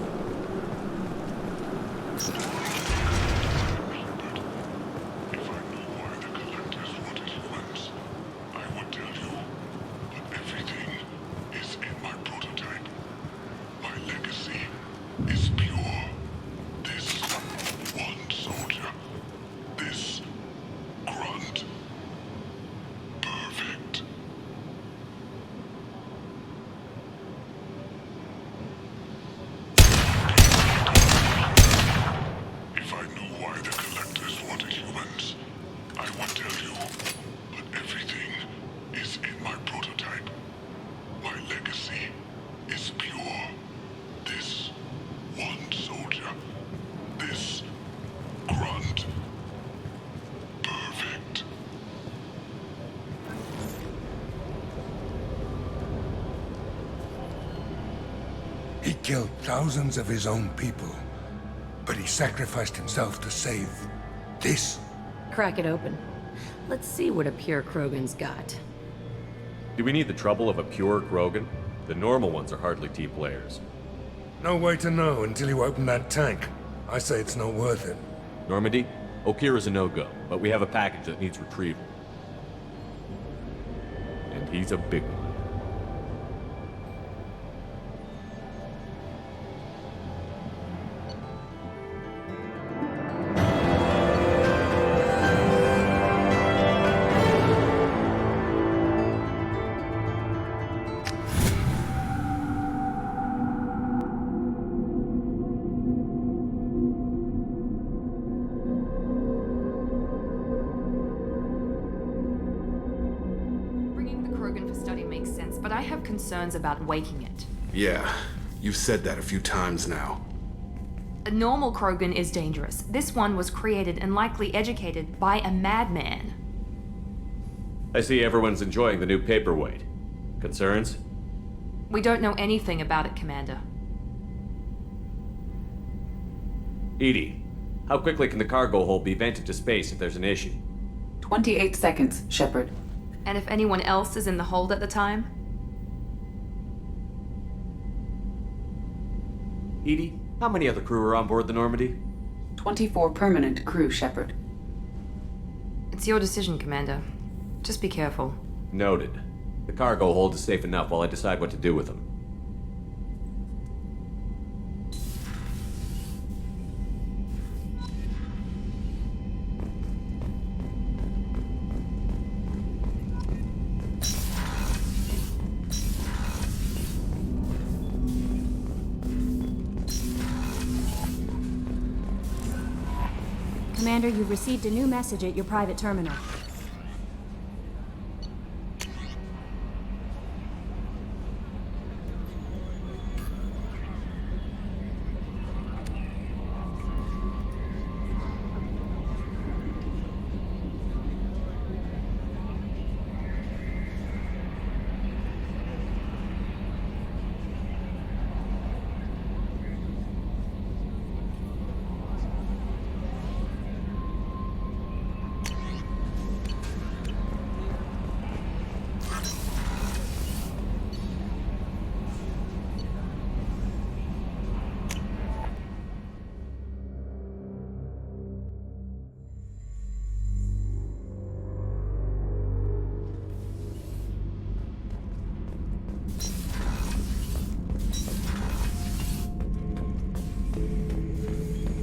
He killed thousands of his own people, but he sacrificed himself to save this. Crack it open. Let's see what a pure Krogan's got. Do we need the trouble of a pure Krogan? The normal ones are hardly T-players. No way to know until you open that tank. I say it's not worth it. Normandy, Okira's a no-go, but we have a package that needs retrieval. And he's a big one. But I have concerns about waking it. Yeah, you've said that a few times now. A normal Krogan is dangerous. This one was created and likely educated by a madman. I see everyone's enjoying the new paperweight. Concerns? We don't know anything about it, Commander. Edie, how quickly can the cargo hold be vented to space if there's an issue? 28 seconds, Shepard. And if anyone else is in the hold at the time? Edie, how many other crew are on board the Normandy? 24 permanent crew, Shepard. It's your decision, Commander. Just be careful. Noted. The cargo hold is safe enough while I decide what to do with them. Commander, you've received a new message at your private terminal.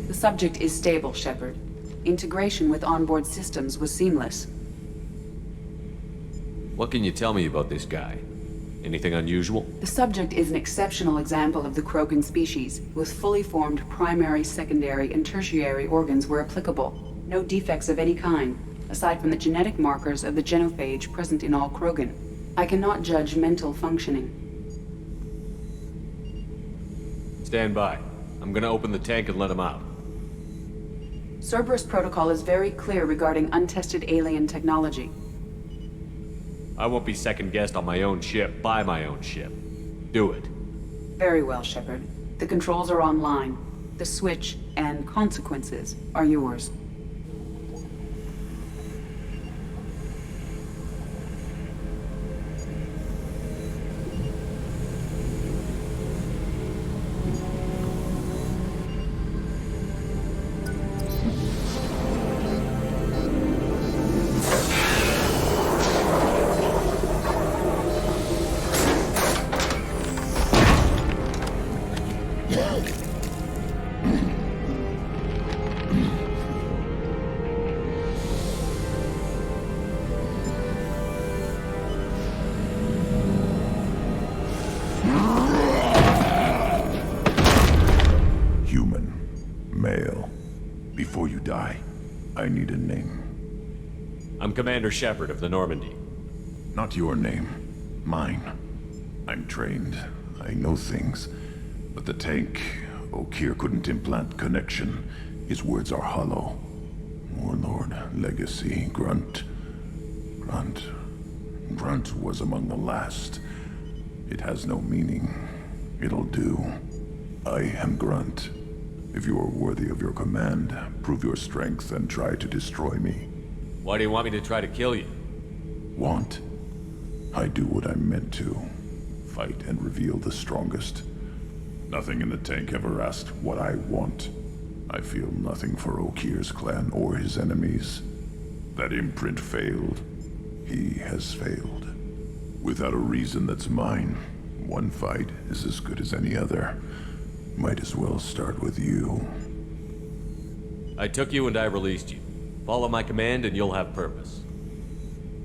The subject is stable, Shepard. Integration with onboard systems was seamless. What can you tell me about this guy? Anything unusual? The subject is an exceptional example of the Krogan species, with fully formed primary, secondary, and tertiary organs where applicable. No defects of any kind, aside from the genetic markers of the genophage present in all Krogan. I cannot judge mental functioning. Stand by. I'm gonna open the tank and let him out. Cerberus protocol is very clear regarding untested alien technology. I won't be second-guessed on my own ship, by my own ship. Do it. Very well, Shepard. The controls are online. The switch and consequences are yours. I need a name. I'm Commander Shepard of the Normandy. Not your name. Mine. I'm trained. I know things. But the tank, Okir couldn't implant connection. His words are hollow. Warlord, Legacy, Grunt. Grunt was among the last. It has no meaning. It'll do. I am Grunt. If you are worthy of your command, prove your strength and try to destroy me. Why do you want me to try to kill you? Want? I do what I'm meant to. Fight and reveal the strongest. Nothing in the tank ever asked what I want. I feel nothing for Okir's clan or his enemies. That imprint failed. He has failed. Without a reason that's mine, one fight is as good as any other. Might as well start with you. I took you and I released you. Follow my command and you'll have purpose.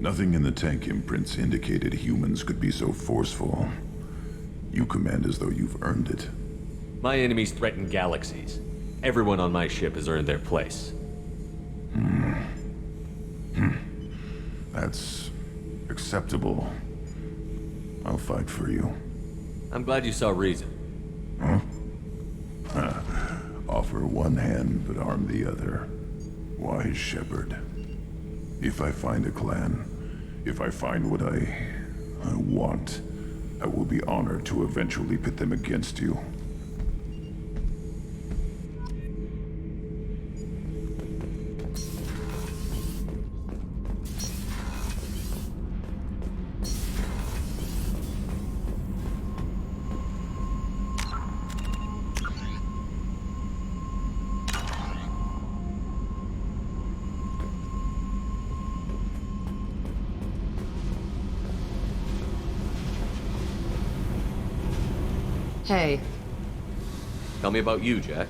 Nothing in the tank imprints indicated humans could be so forceful. You command as though you've earned it. My enemies threaten galaxies. Everyone on my ship has earned their place. That's acceptable. I'll fight for you. I'm glad you saw reason. Offer one hand, but arm the other. Wise Shepard. If I find a clan, if I find what I want, I will be honored to eventually pit them against you. Hey. Tell me about you, Jack.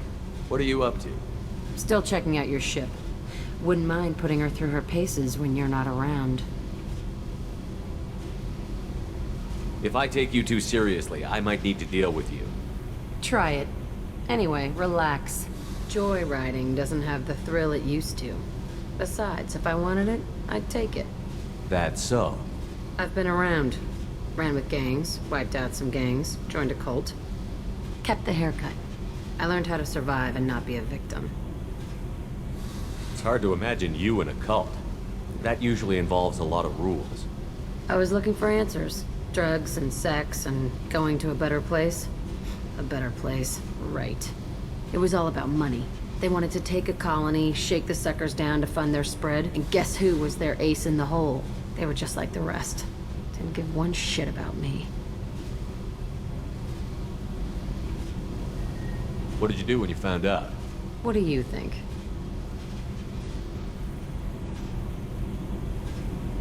What are you up to? Still checking out your ship. Wouldn't mind putting her through her paces when you're not around. If I take you too seriously, I might need to deal with you. Try it. Anyway, relax. Joyriding doesn't have the thrill it used to. Besides, if I wanted it, I'd take it. That's so. I've been around. Ran with gangs, wiped out some gangs, joined a cult. Kept the haircut. I learned how to survive and not be a victim. It's hard to imagine you in a cult. That usually involves a lot of rules. I was looking for answers. Drugs and sex and going to a better place. A better place, right. It was all about money. They wanted to take a colony, shake the suckers down to fund their spread, and guess who was their ace in the hole? They were just like the rest. Didn't give one shit about me. What did you do when you found out? What do you think?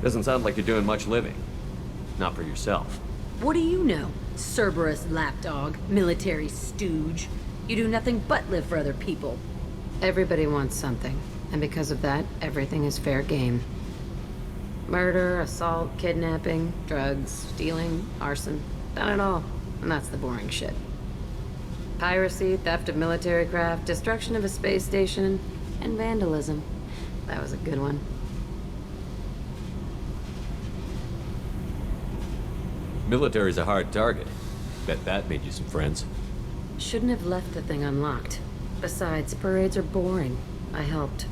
Doesn't sound like you're doing much living. Not for yourself. What do you know? Cerberus lapdog, military stooge. You do nothing but live for other people. Everybody wants something, and because of that, everything is fair game. Murder, assault, kidnapping, drugs, stealing, arson. Done it all. And that's the boring shit. Piracy, theft of military craft, destruction of a space station, and vandalism. That was a good one. Military's a hard target. Bet that made you some friends. Shouldn't have left the thing unlocked. Besides, parades are boring. I helped.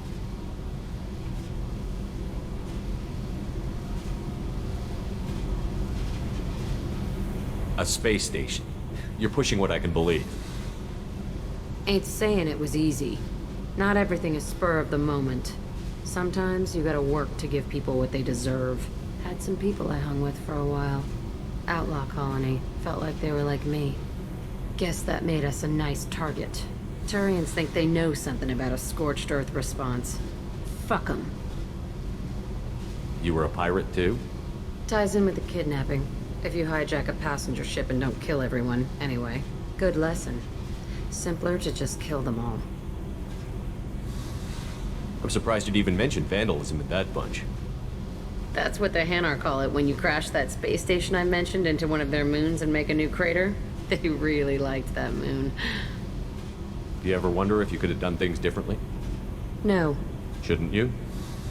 A space station. You're pushing what I can believe. Ain't saying it was easy. Not everything is spur of the moment. Sometimes you gotta work to give people what they deserve. Had some people I hung with for a while. Outlaw colony. Felt like they were like me. Guess that made us a nice target. Turians think they know something about a scorched earth response. Fuck 'em. You were a pirate too? Ties in with the kidnapping. If you hijack a passenger ship and don't kill everyone, anyway. Good lesson. Simpler to just kill them all. I'm surprised you'd even mention vandalism in that bunch. That's what the Hanar call it when you crash that space station I mentioned into one of their moons and make a new crater. They really liked that moon. Do you ever wonder if you could have done things differently? No. Shouldn't you?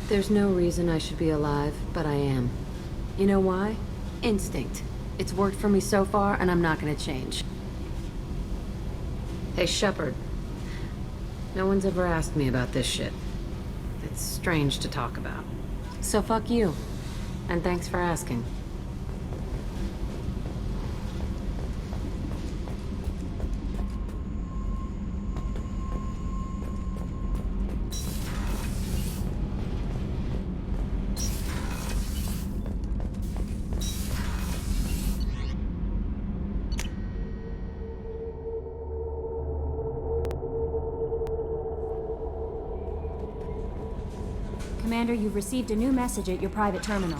There's no reason I should be alive, but I am. You know why? Instinct. It's worked for me so far, and I'm not gonna change. Hey, Shepard. No one's ever asked me about this shit. It's strange to talk about. So fuck you. And thanks for asking. Commander, you've received a new message at your private terminal.